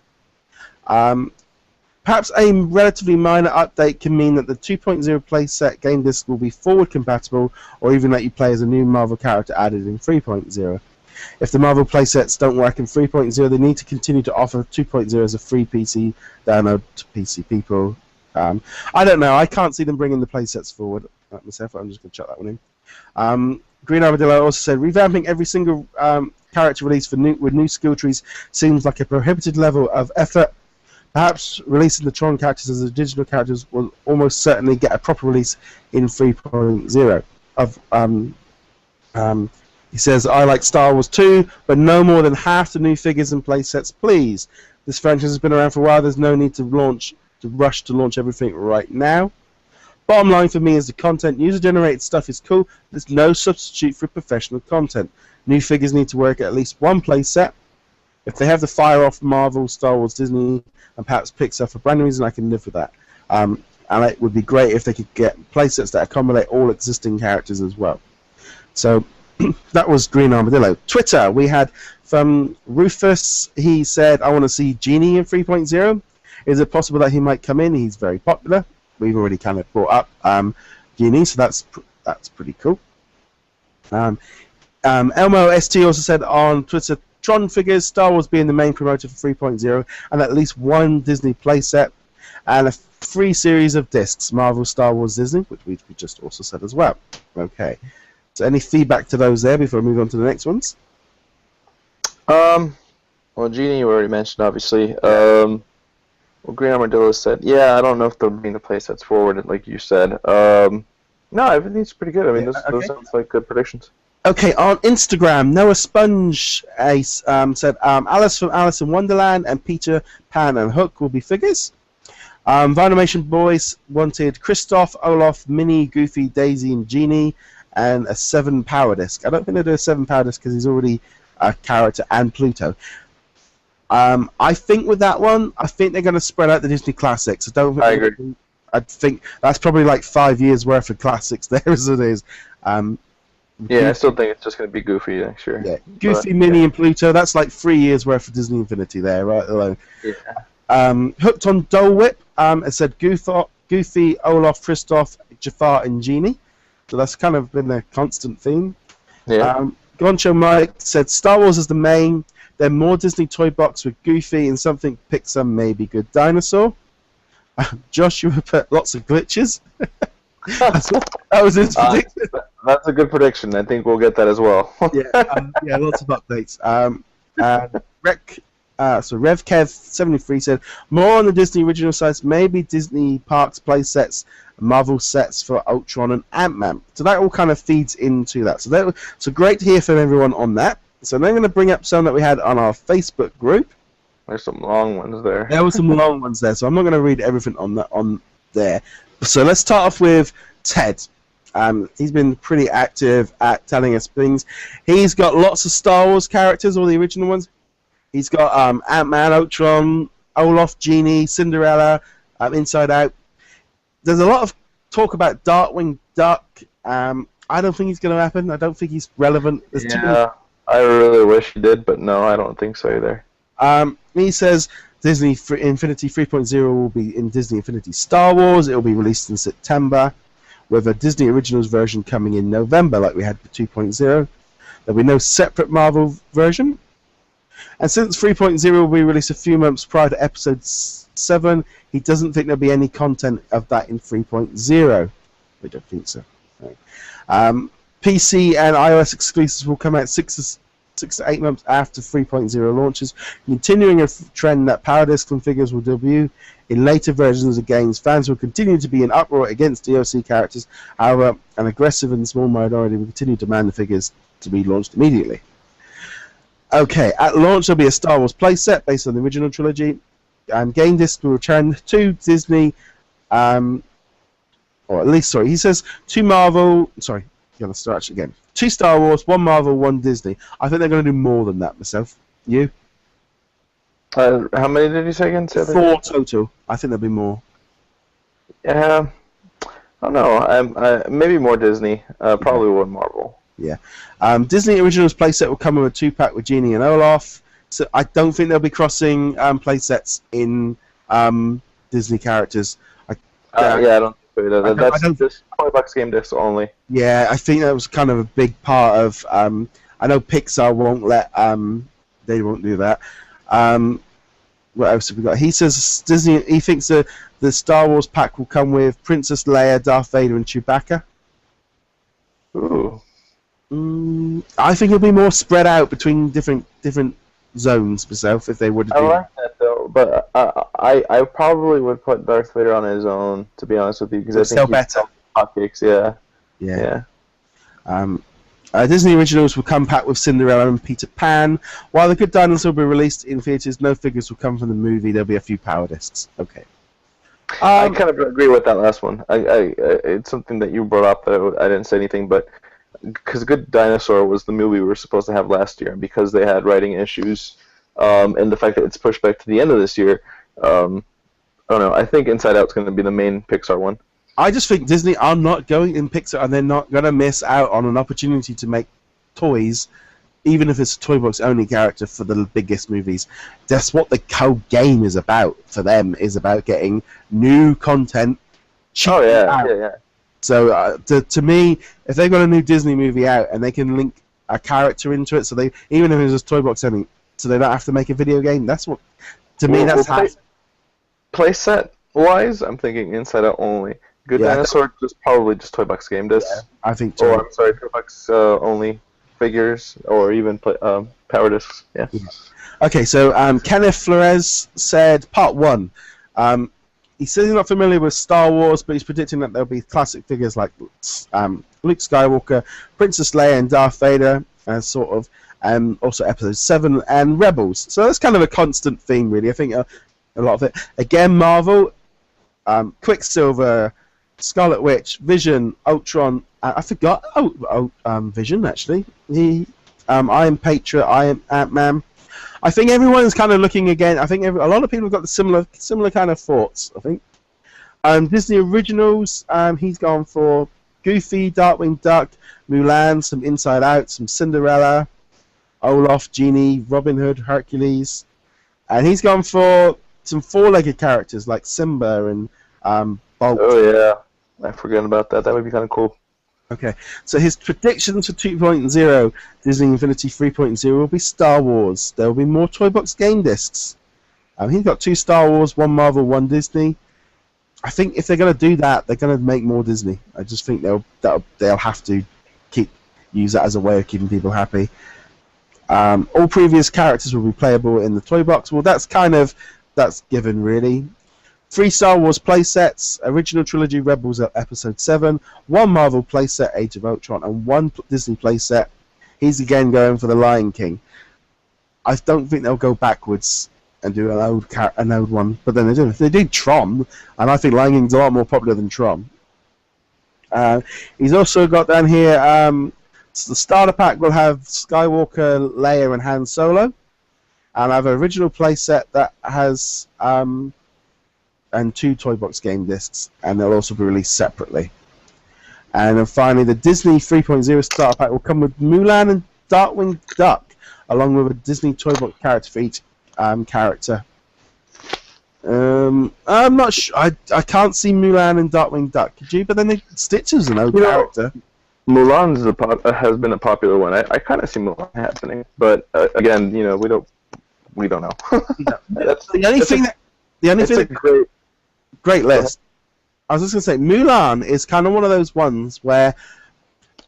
Perhaps a relatively minor update can mean that the 2.0 playset game disc will be forward compatible, or even let you play as a new Marvel character added in 3.0. If the Marvel playsets don't work in 3.0, they need to continue to offer 2.0 as a free PC download to PC people. I don't know. I can't see them bringing the playsets forward myself. I'm just going to chuck that one in. Green Armadillo also said, revamping every single character release with new skill trees seems like a prohibited level of effort. Perhaps releasing the Tron characters as digital characters will almost certainly get a proper release in 3.0. He says, I like Star Wars too, but no more than half the new figures and playsets, please. This franchise has been around for a while. There's no need to rush to launch everything right now. Bottom line for me is the content. User-generated stuff is cool, but there's no substitute for professional content. New figures need to work at least one playset. If they have to fire off Marvel, Star Wars, Disney, and perhaps Pixar for brand reason, I can live with that. And it would be great if they could get playsets that accommodate all existing characters as well. So that was Green Armadillo. Twitter, we had from Rufus. He said, I want to see Genie in 3.0. Is it possible that he might come in? He's very popular. We've already kind of brought up Genie, so that's pretty cool. Elmo ST also said on Twitter, Tron Figures, Star Wars being the main promoter for 3.0, and at least one Disney playset, and a free series of discs, Marvel, Star Wars, Disney, which we just also said as well. Okay. So any feedback to those there before we move on to the next ones? Well, Genie you already mentioned, obviously. Well, Green Armadillo said, yeah, I don't know if they'll bring the playsets forward, like you said. No, everything's pretty good. I mean, those sound like good predictions. Okay, on Instagram, Noah Sponge said Alice from Alice in Wonderland and Peter Pan and Hook will be figures. Vinimation Boys wanted Kristoff, Olaf, Minnie, Goofy, Daisy, and Genie, and a 7 power disc. I don't think they'll do a 7 power disc because he's already a character and Pluto. I think with that one, I think they're going to spread out the Disney classics. I agree. I think that's probably like 5 years worth of classics there as it is. Yeah, I still think it's just going to be Goofy next year. Yeah, Goofy, Minnie, and Pluto. That's like 3 years worth of Disney Infinity there, right alone. Yeah. Hooked on Dole Whip. It said Goofy, Olaf, Kristoff, Jafar, and Genie. So that's kind of been a constant theme. Yeah. Goncho Mike said Star Wars is the main. Then more Disney toy box with Goofy and something Pixar maybe good Dinosaur. Joshua put lots of glitches. That was his prediction. That's a good prediction. I think we'll get that as well. Yeah, lots of updates. RevKev73 said more on the Disney original sites, maybe Disney Parks play sets, Marvel sets for Ultron and Ant-Man. So that all kind of feeds into that. So great to hear from everyone on that. So I'm going to bring up some that we had on our Facebook group. There's some long ones there. There were some long ones there, so I'm not going to read everything on there. So let's start off with Ted. He's been pretty active at telling us things. He's got lots of Star Wars characters, all the original ones. He's got Ant-Man, Ultron, Olaf, Genie, Cinderella, Inside Out. There's a lot of talk about Darkwing Duck. I don't think he's going to happen. I don't think he's relevant. I really wish he did, but no, I don't think so either. He says Disney Infinity 3.0 will be in Disney Infinity Star Wars. It will be released in September, with a Disney Originals version coming in November, like we had for 2.0. There'll be no separate Marvel version. And since 3.0 will be released a few months prior to Episode 7, he doesn't think there'll be any content of that in 3.0. I don't think so. No. PC and iOS exclusives will come out 6 to 8 months after 3.0 launches, continuing a trend that Power Discs and figures will debut in later versions of games. Fans will continue to be in uproar against DLC characters. However, an aggressive and small minority will continue to demand the figures to be launched immediately. Okay, at launch there'll be a Star Wars playset based on the original trilogy. Game discs will return to Disney, or at least, he says 2 Marvel, going to start again. 2 Star Wars, 1 Marvel, 1 Disney. I think they're going to do more than that myself. You? How many did you say again? 4 total. I think there'll be more. Yeah, I don't know. Maybe more Disney. Probably 1 Marvel. Yeah. Disney Originals playset will come with a 2-pack with Genie and Olaf. So I don't think they'll be crossing playsets in Disney characters. I don't. That's just $20 game discs only. Yeah, I think that was kind of a big part of. I know Pixar won't let. They won't do that. What else have we got? He says Disney. He thinks the Star Wars pack will come with Princess Leia, Darth Vader, and Chewbacca. Ooh. I think it'll be more spread out between different zones myself if they would do. I like that though, but I probably would put Darth Vader on his own, to be honest with you, because I think he's better. Hotcakes, yeah. Disney Originals will come packed with Cinderella and Peter Pan. While The Good Dinosaur will be released in theaters, no figures will come from the movie. There'll be a few power discs. Okay. I kind of agree with that last one. It's something that you brought up that I didn't say anything, but because Good Dinosaur was the movie we were supposed to have last year, and because they had writing issues, and the fact that it's pushed back to the end of this year, I don't know. I think Inside Out's going to be the main Pixar one. I just think Disney are not going in Pixar, and they're not going to miss out on an opportunity to make toys, even if it's a toy box only character for the biggest movies. That's what the whole game is about for them, is about getting new content. Oh yeah. So to me, if they've got a new Disney movie out and they can link a character into it, so they, even if it's just toy box only, so they don't have to make a video game. That's what, to me, that's half. Playset wise, I'm thinking Inside Out only. Good Dinosaur, probably just toy box game discs. Yeah, I think. So. Or I'm sorry, toy box only figures, or even power discs. Yeah. Okay, so Kenneth Flores said part 1. He says he's not familiar with Star Wars, but he's predicting that there'll be classic figures like Luke Skywalker, Princess Leia, and Darth Vader, sort of, also Episode 7 and Rebels. So that's kind of a constant theme, really. I think a lot of it. Again, Marvel, Quicksilver, Scarlet Witch, Vision, Ultron. I forgot. Vision actually. Iron Patriot, Iron Ant-Man. I think everyone's kind of looking again. I think a lot of people have got the similar kind of thoughts. I think. Disney originals. He's gone for Goofy, Darkwing Duck, Mulan, some Inside Out, some Cinderella, Olaf, Genie, Robin Hood, Hercules, and he's gone for some four-legged characters like Simba and Bolt. Oh yeah, I forgot about that. That would be kind of cool. Okay, so his predictions for 2.0, Disney Infinity 3.0, will be Star Wars. There will be more Toy Box game discs. He's got 2 Star Wars, 1 Marvel, 1 Disney. I think if they're going to do that, they're going to make more Disney. I just think they'll have to use that as a way of keeping people happy. All previous characters will be playable in the Toy Box. Well, that's given, really. 3 Star Wars playsets, original trilogy Rebels at Episode 7, 1 Marvel playset Age of Ultron, and 1 Disney playset. He's again going for the Lion King. I don't think they'll go backwards and do an old one, but then they do. If they do Tron, and I think Lion King's a lot more popular than Tron. He's also got down here, the starter pack will have Skywalker, Leia, and Han Solo, and I have an original playset that has and 2 Toy Box game discs, and they'll also be released separately. And then finally, the Disney 3.0 starter pack will come with Mulan and Darkwing Duck, along with a Disney Toy Box character for each character. I'm not sure. I can't see Mulan and Darkwing Duck. Could you? But then Stitch is an old character. Mulan has been a popular one. I kind of see Mulan happening, but again, we don't know. That's a great list. I was just gonna say Mulan is kind of one of those ones where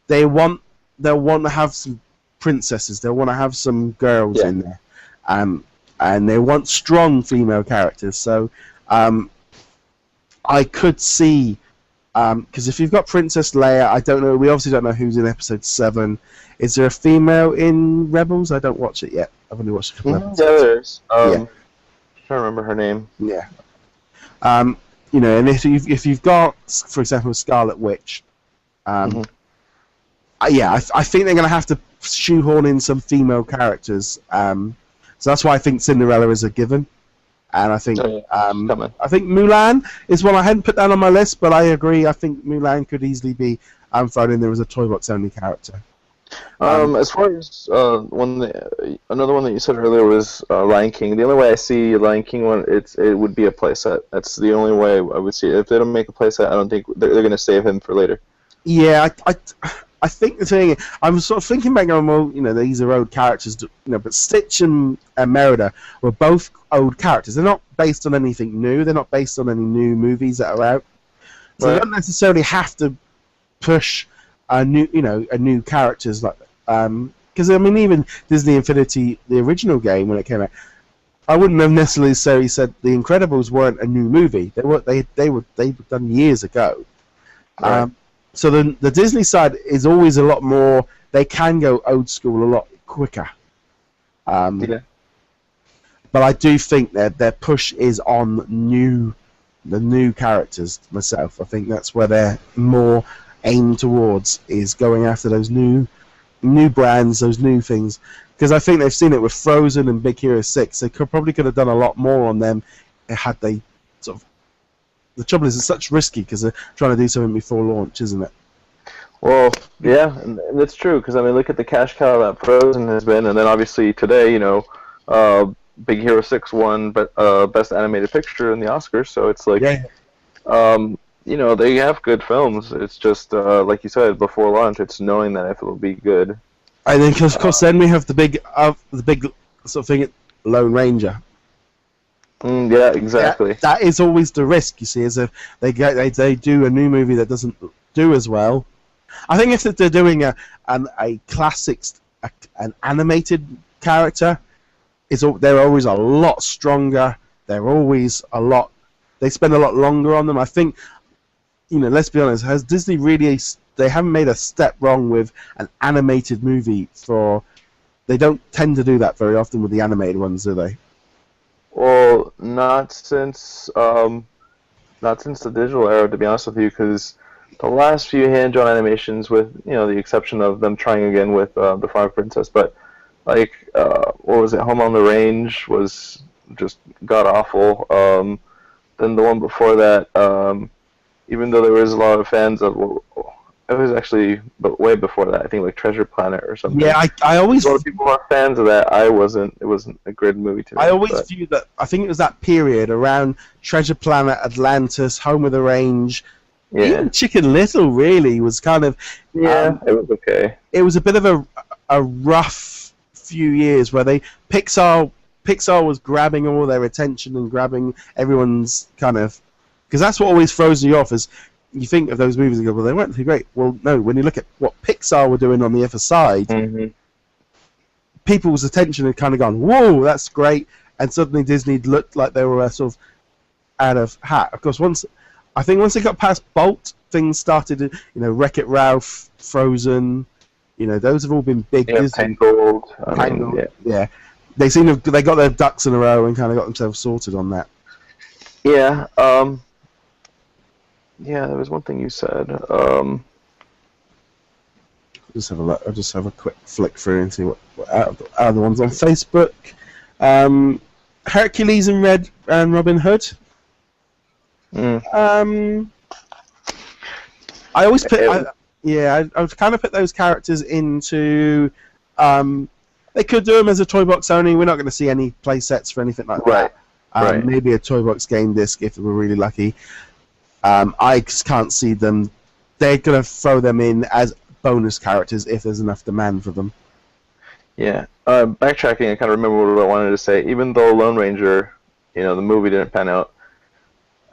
they'll want to have some princesses. They'll want to have some girls in there, and they want strong female characters. So I could see. Because if you've got Princess Leia, I don't know. We obviously don't know who's in Episode 7. Is there a female in Rebels? I don't watch it yet. I've only watched a couple episodes. Yeah, there is. I'm trying to remember her name. Yeah. And if you've got, for example, Scarlet Witch, I think they're going to have to shoehorn in some female characters. So that's why I think Cinderella is a given. And I think Mulan is one I hadn't put down on my list, but I agree. I think Mulan could easily be thrown in there as a Toy Box only character. As far as another one that you said earlier was Lion King. The only way I see Lion King one, it would be a playset. That's the only way I would see it. If they don't make a playset, I don't think they're going to save him for later. Yeah, I think the thing, I'm sort of thinking back on, well, these are old characters, but Stitch and Merida were both old characters. They're not based on anything new. They're not based on any new movies that are out. So they don't necessarily have to push new characters like because even Disney Infinity, the original game when it came out, I wouldn't have necessarily said The Incredibles weren't a new movie. They were done years ago. Right. So the Disney side is always a lot more. They can go old school a lot quicker. But I do think that their push is on the new characters. Myself, I think that's where they're more aimed towards, is going after those new brands, those new things. Because I think they've seen it with Frozen and Big Hero 6. They probably could have done a lot more on them had they sort of. The trouble is, it's such risky because they're trying to do something before launch, isn't it? Well, yeah, and that's true. Because look at the cash cow that Frozen has been, and then obviously today, Big Hero 6 won Best Animated Picture in the Oscars. So it's like, they have good films. It's just like you said before launch. It's knowing that if it will be good. I think, of course, then we have the big sort of thing, Lone Ranger. Yeah, exactly. That is always the risk, you see, is if they do a new movie that doesn't do as well. I think if they're doing an animated character, they're always a lot stronger. They're always they spend a lot longer on them. I think, let's be honest, has Disney really, they haven't made a step wrong with an animated movie they don't tend to do that very often with the animated ones, do they? Well, not since the digital era, to be honest with you, because the last few hand-drawn animations, with the exception of them trying again with the Flower Princess, but like what was it? Home on the Range was just god awful. Then the one before that, even though there was a lot of fans of, it was actually way before that. I think like Treasure Planet or something. Yeah, I always. A lot of people are fans of that. I wasn't. It wasn't a great movie to me. I always view that. I think it was that period around Treasure Planet, Atlantis, Home of the Range. Yeah. Even Chicken Little really was kind of. Yeah, it was okay. It was a bit of a rough few years where Pixar was grabbing all their attention and grabbing everyone's kind of, because that's what always throws you off is. You think of those movies and go, well, they weren't too great. Well, no, when you look at what Pixar were doing on the other side, people's attention had kind of gone, whoa, that's great, and suddenly Disney looked like they were sort of out of hat. Of course, once they got past Bolt, things started, Wreck-It Ralph, Frozen, those have all been big Disney. Tangled. Yeah. They got their ducks in a row and kind of got themselves sorted on that. Yeah, yeah, there was one thing you said. Just have a look. I'll just have a quick flick through and see what out of the ones on Facebook. Hercules and Robin Hood. I always put. I would kind of put those characters into. They could do them as a toy box only. We're not going to see any play sets for anything like that. Right. Maybe a toy box game disc if we're really lucky. I just can't see them. They're going to throw them in as bonus characters if there's enough demand for them. Yeah. Backtracking, I kind of remember what I wanted to say. Even though Lone Ranger, the movie didn't pan out,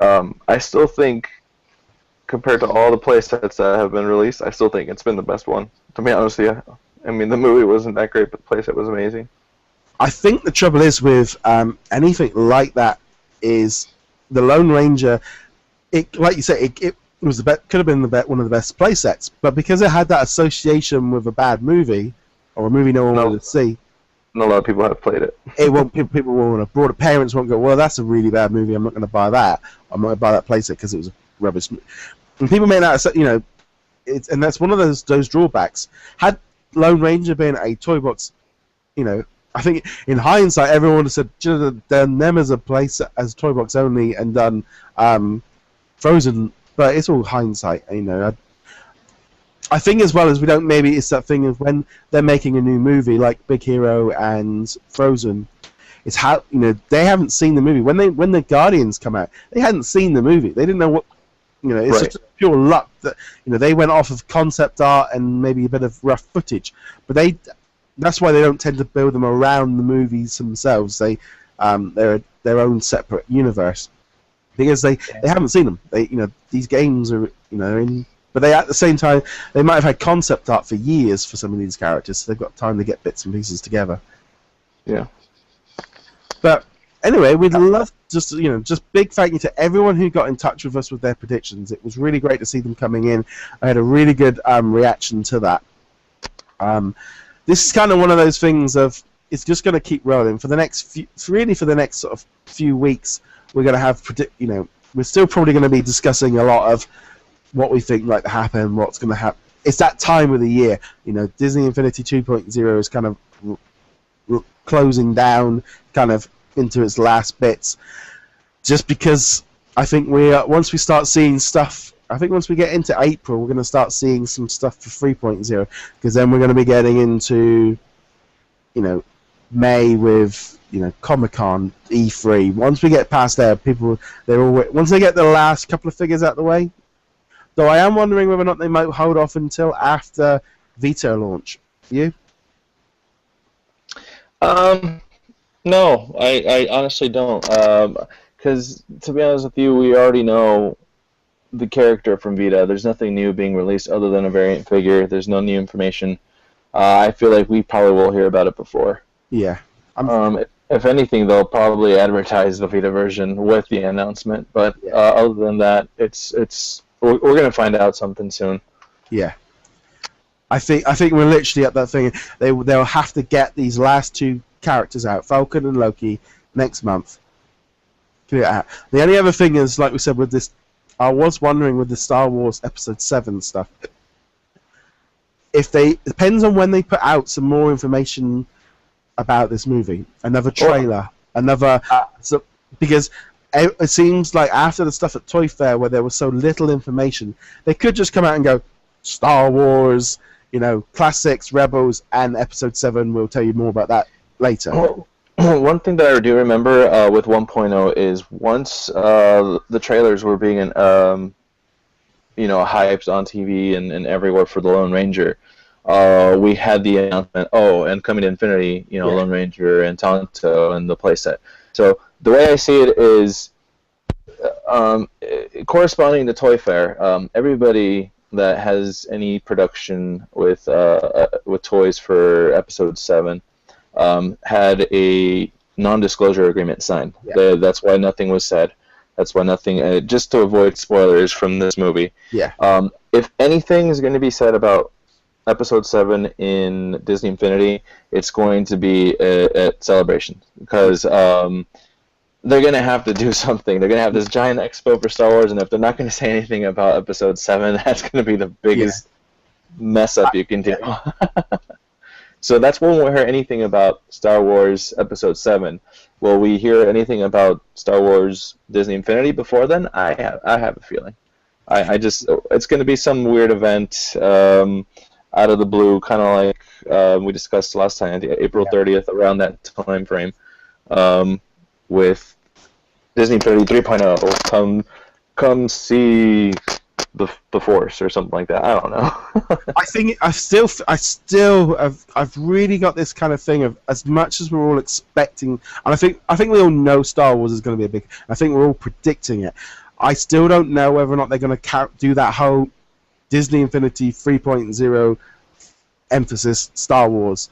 I still think, compared to all the play sets that have been released, I still think it's been the best one. To be honest with you, I mean, the movie wasn't that great, but the play set was amazing. I think the trouble is with anything like that is the Lone Ranger. Like you say, it was could have been one of the best play sets, but because it had that association with a bad movie or a movie no one wanted to see, not a lot of people have played it. People won't have brought it. Parents won't go, well, that's a really bad movie. I'm not going to buy that. I'm not going to buy that play set because it was rubbish. And people may not, and that's one of those drawbacks. Had Lone Ranger been a toy box, I think in hindsight, everyone would have said, should have done them as a place as toy box only and done Frozen, but it's all hindsight. I think as well as maybe it's that thing of when they're making a new movie like Big Hero and Frozen, it's how they haven't seen the movie. When the Guardians come out, they hadn't seen the movie. They didn't know what it's just pure luck that they went off of concept art and maybe a bit of rough footage, but that's why they don't tend to build them around the movies themselves. They're their own separate universe because they haven't seen them. These games are in, but they at the same time they might have had concept art for years for some of these characters, so they've got time to get bits and pieces together. Yeah. But anyway, we'd love just big thank you to everyone who got in touch with us with their predictions. It was really great to see them coming in. I had a really good reaction to that. This is kind of one of those things of it's just going to keep rolling for the next sort of few weeks. We're going to have we're still probably going to be discussing a lot of what we think might happen, what's going to happen. It's that time of the year. Disney Infinity 2.0 is kind of closing down, kind of into its last bits. Just because I think once we start seeing stuff, I think once we get into April, we're going to start seeing some stuff for 3.0, because then we're going to be getting into, May with, Comic-Con, E3. Once we get past there, once they get the last couple of figures out of the way, though I am wondering whether or not they might hold off until after Vita launch. You? No, I honestly don't. Because, to be honest with you, we already know the character from Vita. There's nothing new being released other than a variant figure. There's no new information. I feel like we probably will hear about it before. Yeah. If anything, they'll probably advertise the Vita version with the announcement. But other than that, we're going to find out something soon. Yeah. I think we're literally at that thing. They'll have to get these last two characters out, Falcon and Loki, next month. Get it out. The only other thing is, like we said with this, I was wondering with the Star Wars Episode 7 stuff, if they depends on when they put out some more information about this movie, another trailer, because it seems like after the stuff at Toy Fair where there was so little information, they could just come out and go, Star Wars, classics, Rebels, and Episode 7. We'll tell you more about that later. One thing that I do remember with 1.0 is once the trailers were being hyped on TV and everywhere for the Lone Ranger, we had the announcement, and coming to Infinity, Lone Ranger and Tonto and the playset. So the way I see it is, corresponding to Toy Fair, everybody that has any production with toys for Episode 7 had a non-disclosure agreement signed. Yeah. That's why nothing was said. That's why nothing, just to avoid spoilers from this movie. Yeah. If anything is going to be said about Episode 7 in Disney Infinity, it's going to be at Celebration, because they're going to have to do something. They're going to have this giant expo for Star Wars, and if they're not going to say anything about Episode 7, that's going to be the biggest mess up you can do. So that's when we'll hear anything about Star Wars Episode 7. Will we hear anything about Star Wars Disney Infinity before then? I have a feeling. It's going to be some weird event out of the blue, kind of like we discussed last time, April 30th, around that time frame, with Disney Infinity 3.0. Come see the Force or something like that. I don't know. I think I've really got this kind of thing of, as much as we're all expecting, and I think we all know Star Wars is going to be a big. I think we're all predicting it. I still don't know whether or not they're going to do that whole Disney Infinity 3.0 emphasis Star Wars.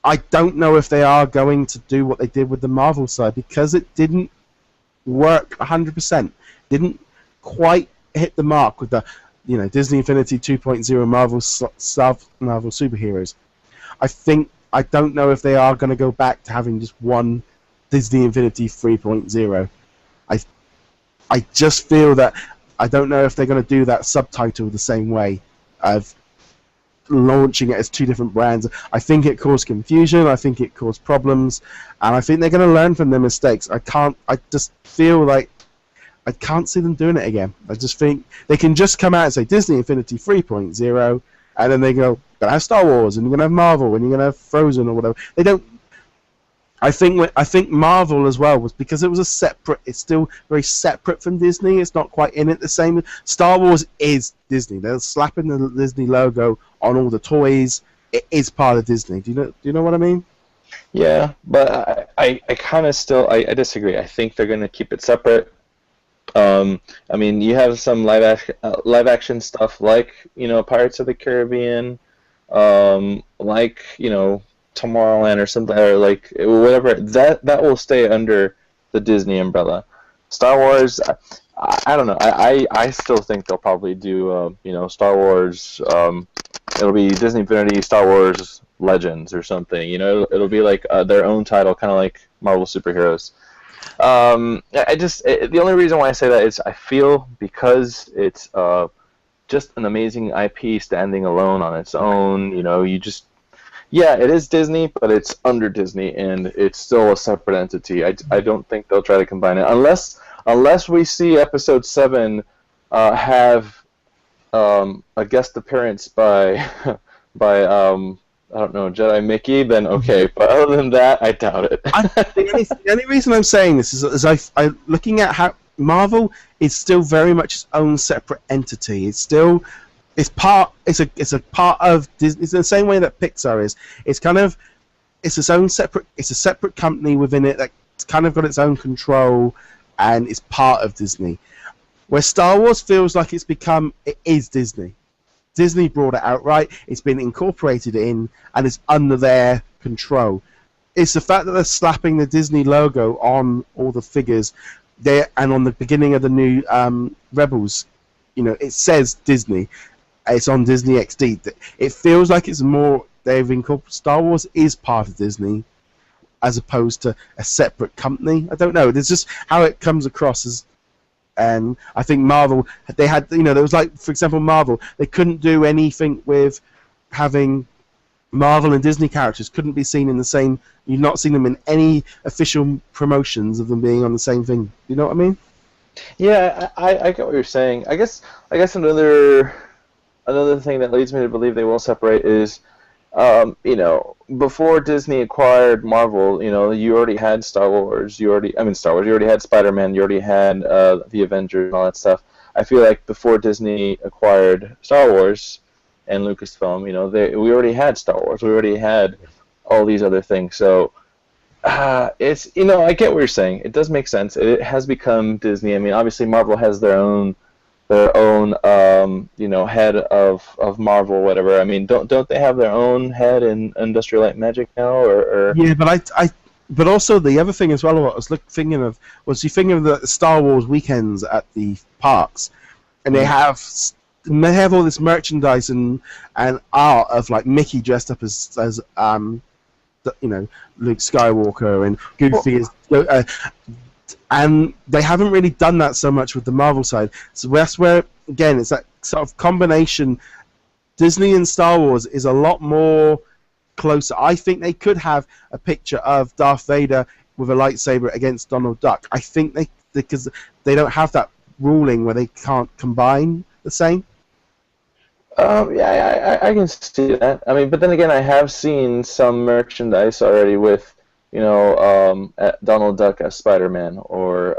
I don't know if they are going to do what they did with the Marvel side, because it didn't work 100%. Didn't quite hit the mark with the Disney Infinity 2.0 Marvel superheroes. I don't know if they are going to go back to having just one Disney Infinity 3.0. I just feel that I don't know if they're going to do that subtitle the same way of launching it as two different brands. I think it caused confusion. I think it caused problems, and I think they're going to learn from their mistakes. I just feel like I can't see them doing it again. I just think they can just come out and say Disney Infinity 3.0, and then they go, "You're gonna have Star Wars, and you're gonna have Marvel, and you're gonna have Frozen or whatever." They don't. I think Marvel as well was because it was a separate. It's still very separate from Disney. It's not quite in it the same. Star Wars is Disney. They're slapping the Disney logo on all the toys. It is part of Disney. Do you know what I mean? Yeah, but I kind of still I disagree. I think they're gonna keep it separate. I mean, you have some live action stuff like Pirates of the Caribbean, like Tomorrowland or something, or like whatever. That will stay under the Disney umbrella. Star Wars, I don't know. I still think they'll probably do Star Wars. It'll be Disney Infinity Star Wars Legends or something. It'll be like their own title, kind of like Marvel superheroes. The only reason why I say that is I feel because it's just an amazing IP standing alone on its own. It is Disney, but it's under Disney, and it's still a separate entity. I don't think they'll try to combine it unless we see Episode 7 have a guest appearance by I don't know, Jedi Mickey, then okay. But other than that, I doubt it. The only reason I'm saying this is I looking at how Marvel is still very much its own separate entity. It's a part of Disney. It's the same way that Pixar is. It's its own separate. It's a separate company within it that's kind of got its own control, and it's part of Disney. Where Star Wars feels like it is Disney. Disney brought it out, right? It's been incorporated in, and it's under their control. it's the fact that they're slapping the Disney logo on all the figures there, and on the beginning of the new Rebels, it says Disney. It's on Disney XD. It feels like it's more they've incorporated. Star Wars is part of Disney, as opposed to a separate company. I don't know. There's just how it comes across as. And I think Marvel, they had, there was like, for example, Marvel, they couldn't do anything with having Marvel and Disney characters couldn't be seen in the same. You've not seen them in any official promotions of them being on the same thing. You know what I mean? Yeah, I get what you're saying. I guess another thing that leads me to believe they will separate is, before Disney acquired Marvel, you already had Star Wars. You already had Spider-Man. You already had the Avengers and all that stuff. I feel like before Disney acquired Star Wars and Lucasfilm, we already had Star Wars. We already had all these other things. So it's, I get what you're saying. It does make sense. It has become Disney. I mean, obviously Marvel has their own head of Marvel, whatever. I mean, don't they have their own head in Industrial Light and Magic now, or? Yeah, but also the other thing as well. What I was thinking of was you thinking of the Star Wars weekends at the parks, and they have all this merchandise and art of like Mickey dressed up as Luke Skywalker and Goofy and they haven't really done that so much with the Marvel side. So that's where, again, it's that sort of combination. Disney and Star Wars is a lot more closer. I think they could have a picture of Darth Vader with a lightsaber against Donald Duck. I think because they don't have that ruling where they can't combine the same. Yeah, I can see that. I mean, but then again, I have seen some merchandise already with, Donald Duck as Spider-Man, or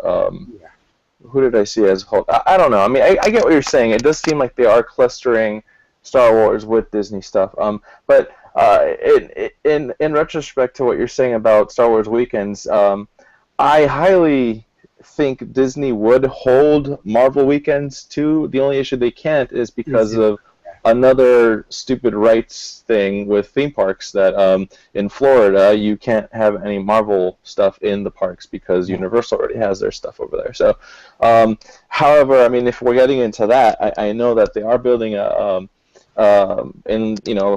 who did I see as Hulk? I don't know. I mean, I get what you're saying. It does seem like they are clustering Star Wars with Disney stuff. But in retrospect to what you're saying about Star Wars weekends, I highly think Disney would hold Marvel weekends too. The only issue they can't is because of another stupid rights thing with theme parks that in Florida you can't have any Marvel stuff in the parks because Universal already has their stuff over there. So, however, I mean, if we're getting into that, I know that they are building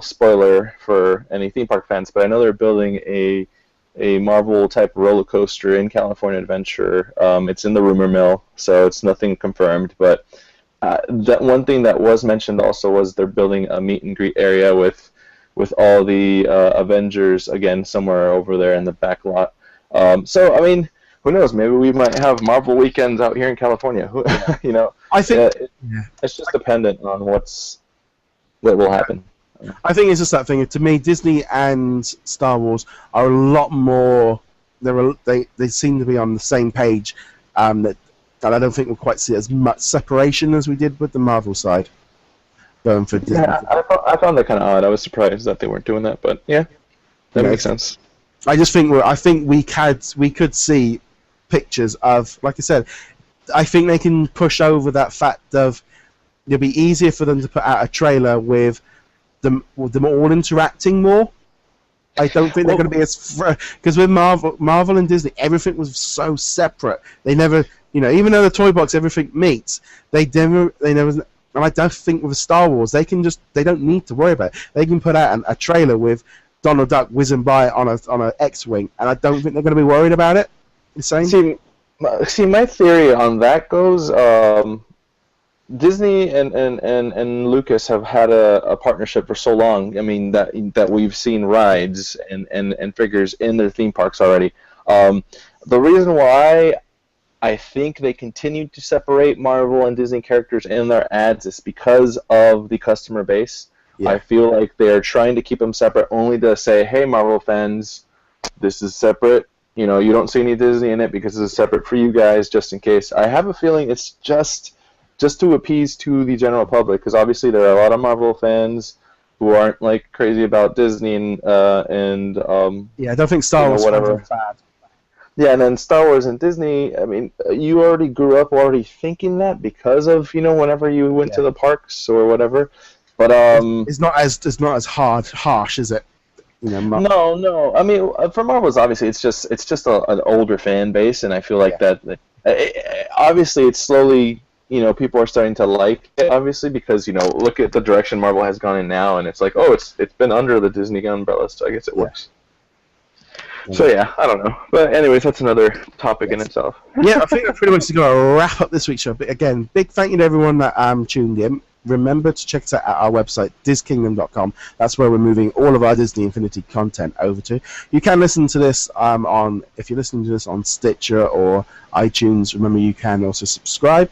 spoiler for any theme park fans, but I know they're building a Marvel type roller coaster in California Adventure. It's in the rumor mill, so it's nothing confirmed, but that one thing that was mentioned also was they're building a meet and greet area with all the Avengers again somewhere over there in the back lot. So I mean, who knows? Maybe we might have Marvel weekends out here in California. I think it's just dependent on what will happen. I think it's just that thing. To me, Disney and Star Wars are a lot more. They seem to be on the same page. That I don't think we'll quite see as much separation as we did with the Marvel side. Going for Disney. Yeah, I found that kind of odd. I was surprised that they weren't doing that, but yeah, that makes sense. I just think we could see pictures of, like I said, I think they can push over that fact of it'll be easier for them to put out a trailer with them all interacting more. I don't think they're going to be as because with Marvel and Disney, everything was so separate. They never, even though the toy box everything meets, they never. And I don't think with Star Wars they don't need to worry about it. They can put out a trailer with Donald Duck whizzing by on a X-wing, and I don't think they're going to be worried about it. The same. See, my theory on that goes. Disney and Lucas have had a partnership for so long. I mean that we've seen rides and figures in their theme parks already. The reason why I think they continue to separate Marvel and Disney characters in their ads is because of the customer base. Yeah. I feel like they are trying to keep them separate only to say, hey, Marvel fans, this is separate. You don't see any Disney in it because it's separate for you guys, just in case. I have a feeling it's just to appease to the general public, because obviously there are a lot of Marvel fans who aren't like crazy about Disney and I don't think Star Wars whatever. Bad. Yeah, and then Star Wars and Disney. I mean, you already grew up already thinking that because of whenever you went to the parks or whatever. But it's not as harsh, is it? You know, No. I mean, for Marvel's obviously it's just an older fan base, and I feel like obviously it's slowly, people are starting to like it, obviously, because look at the direction Marvel has gone in now, and it's like, oh, it's been under the Disney umbrella, so I guess it works. So yeah, I don't know, but anyways, that's another topic in itself. Yeah, I think we're pretty much going to wrap up this week's show. But again, big thank you to everyone that tuned in. Remember to check us out at our website, DisKingdom.com. That's where we're moving all of our Disney Infinity content over to. You can listen to this if you're listening to this on Stitcher or iTunes, remember you can also subscribe.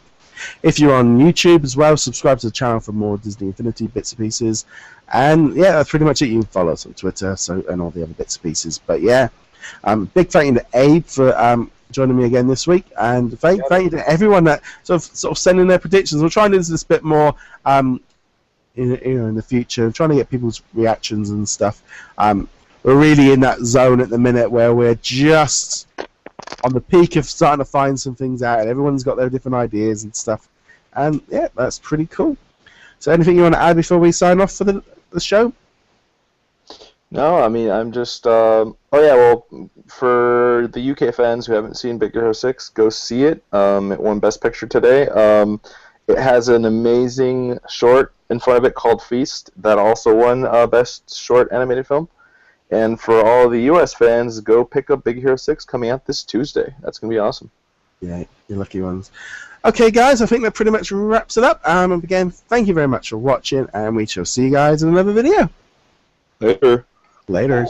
If you're on YouTube as well, subscribe to the channel for more Disney Infinity bits and pieces. And yeah, that's pretty much it. You can follow us on Twitter and all the other bits and pieces. But yeah, big thank you to Abe for joining me again this week, and thank you to everyone that sort of sending their predictions. We'll try and do this a bit more in the future, trying to get people's reactions and stuff. We're really in that zone at the minute where we're just on the peak of starting to find some things out, and everyone's got their different ideas and stuff. And yeah, that's pretty cool. So anything you want to add before we sign off for the show? No, I mean, I'm just, oh yeah, well, for the UK fans who haven't seen Big Hero 6, go see it. It won Best Picture today. It has an amazing short in front of it called Feast that also won Best Short Animated Film. And for all the US fans, go pick up Big Hero 6 coming out this Tuesday. That's going to be awesome. Yeah, you're lucky ones. Okay, guys, I think that pretty much wraps it up. And again, thank you very much for watching, and we shall see you guys in another video. Later. Later.